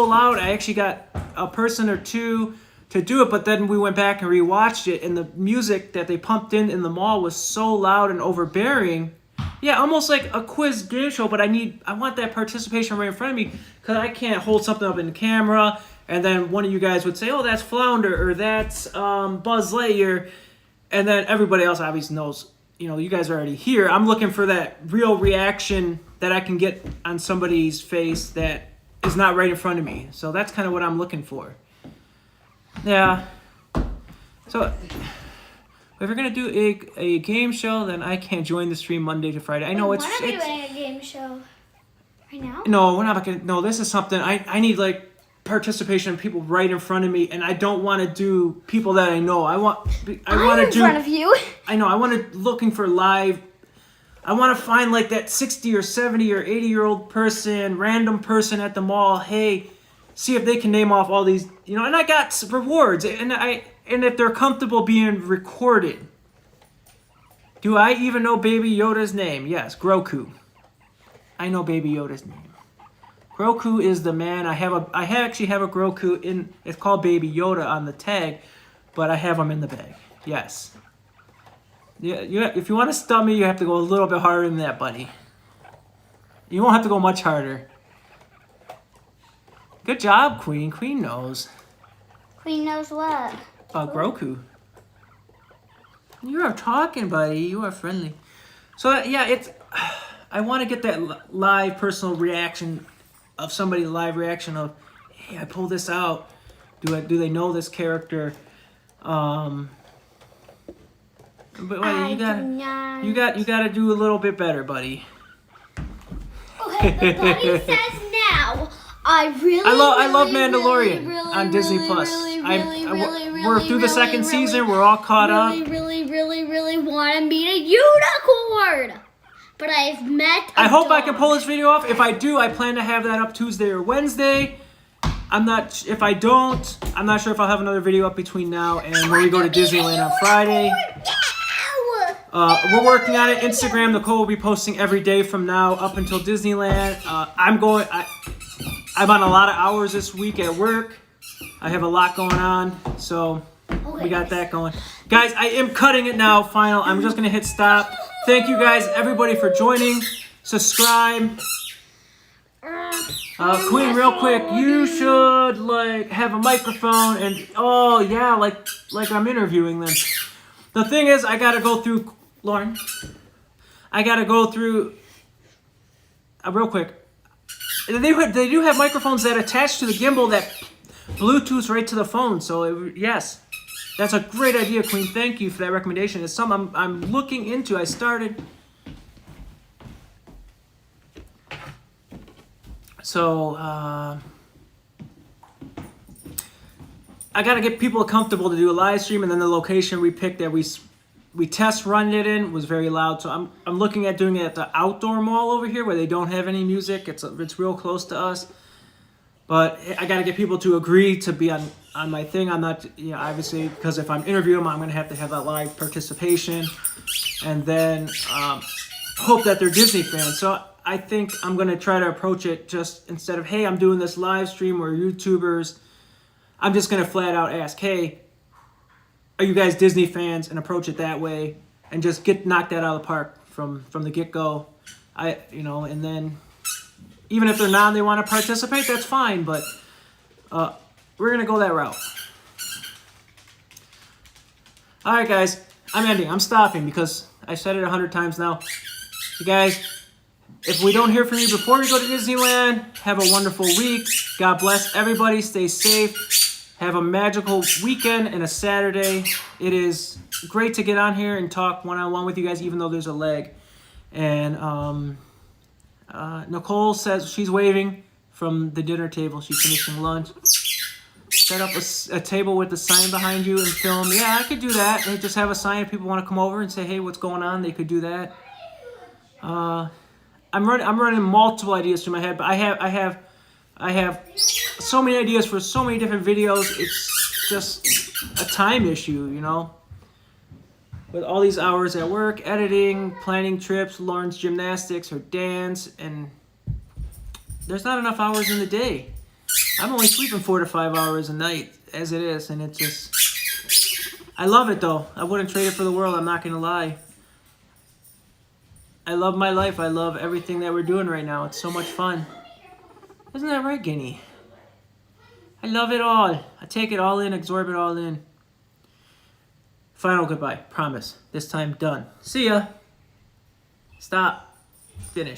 loud. I actually got a person or two to do it, but then we went back and rewatched it, and the music that they pumped in the mall was so loud and overbearing. Yeah, almost like a quiz game show, but I want that participation right in front of me, because I can't hold something up in the camera and then one of you guys would say, "Oh, that's Flounder," or "That's Buzz Lightyear," and then everybody else obviously knows, you guys are already here. I'm looking for that real reaction that I can get on somebody's face that is not right in front of me. So that's kind of what I'm looking for. Yeah. So if we're going to do a game show, then I can't join the stream Monday to Friday. I know it's... Are we doing a game show right now? No, we're not going to... No, this is something... I need, like, participation of people right in front of me, and I don't want to do people that I know. I want to do... in front of you. I know. I want to... Looking for live... I want to find, like, that 60 or 70 or 80-year-old person, random person at the mall. Hey, see if they can name off all these... and I got rewards, and if they're comfortable being recorded. Do I even know Baby Yoda's name? Yes, Groku. I know Baby Yoda's name. Groku is the man. I actually have a Groku in. It's called Baby Yoda on the tag, but I have him in the bag. Yes. Yeah. If you want to stump me, you have to go a little bit harder than that, buddy. You won't have to go much harder. Good job, Queen. Queen knows. Queen knows what? Groku. You are talking, buddy. You are friendly. So yeah, I want to get that live personal reaction of somebody. Live reaction of, "Hey, I pulled this out. Do they know this character?" But wait, you got to do a little bit better, buddy. Okay, but Buddy says now. I love Mandalorian on Disney Plus. We're through the second season. We're all caught up. Really want to meet a unicorn. But I've met a I hope I dog. can pull this video off. If I do, I plan to have that up Tuesday or Wednesday. If I don't, I'm not sure if I'll have another video up between now and when we go to Disneyland on Friday. No! We're working on it. Instagram, Nicole will be posting every day from now up until Disneyland. I'm on a lot of hours this week at work. I have a lot going on, so we got that going. Guys, I am cutting it now, final. I'm just going to hit stop. Thank you guys, everybody, for joining. Subscribe. Queen, real quick, you should have a microphone and like I'm interviewing them. The thing is, I gotta go through Lauren. I gotta go through real quick. They do have microphones that attach to the gimbal that Bluetooth right to the phone. So yes, that's a great idea, Queen. Thank you for that recommendation. It's something I'm looking into. I started. So, I got to get people comfortable to do a live stream, and then the location we picked that we test run it in was very loud. So I'm looking at doing it at the outdoor mall over here where they don't have any music. It's real close to us. But I got to get people to agree to be on my thing. I'm not, obviously, because if I'm interviewing them, I'm going to have that live participation, and then hope that they're Disney fans. So I think I'm going to try to approach it just instead of, hey, I'm doing this live stream, we're YouTubers. I'm just going to flat out ask, hey, are you guys Disney fans? And approach it that way and just knock that out of the park from the get-go. And then even if they're not and they want to participate, that's fine. But we're going to go that route. All right, guys, I'm ending. I'm stopping because I said it 100 times now. You guys, if we don't hear from you before we go to Disneyland, have a wonderful week. God bless everybody. Stay safe. Have a magical weekend and a Saturday. It is great to get on here and talk one-on-one with you guys, even though there's a lag. And Nicole says she's waving from the dinner table. She's finishing lunch. Set up a table with a sign behind you and film. Yeah, I could do that. And just have a sign if people want to come over and say, hey, what's going on? They could do that. I'm running multiple ideas through my head, but I have so many ideas for so many different videos. It's just a time issue, with all these hours at work, editing, planning trips, Lauren's gymnastics, her dance, and there's not enough hours in the day. I'm only sleeping 4 to 5 hours a night as it is, and it's just, I love it though. I wouldn't trade it for the world, I'm not gonna lie. I love my life. I love everything that we're doing right now. It's so much fun. Isn't that right, Guinea? I love it all. I take it all in, absorb it all in. Final goodbye. Promise. This time done. See ya. Stop. Finish.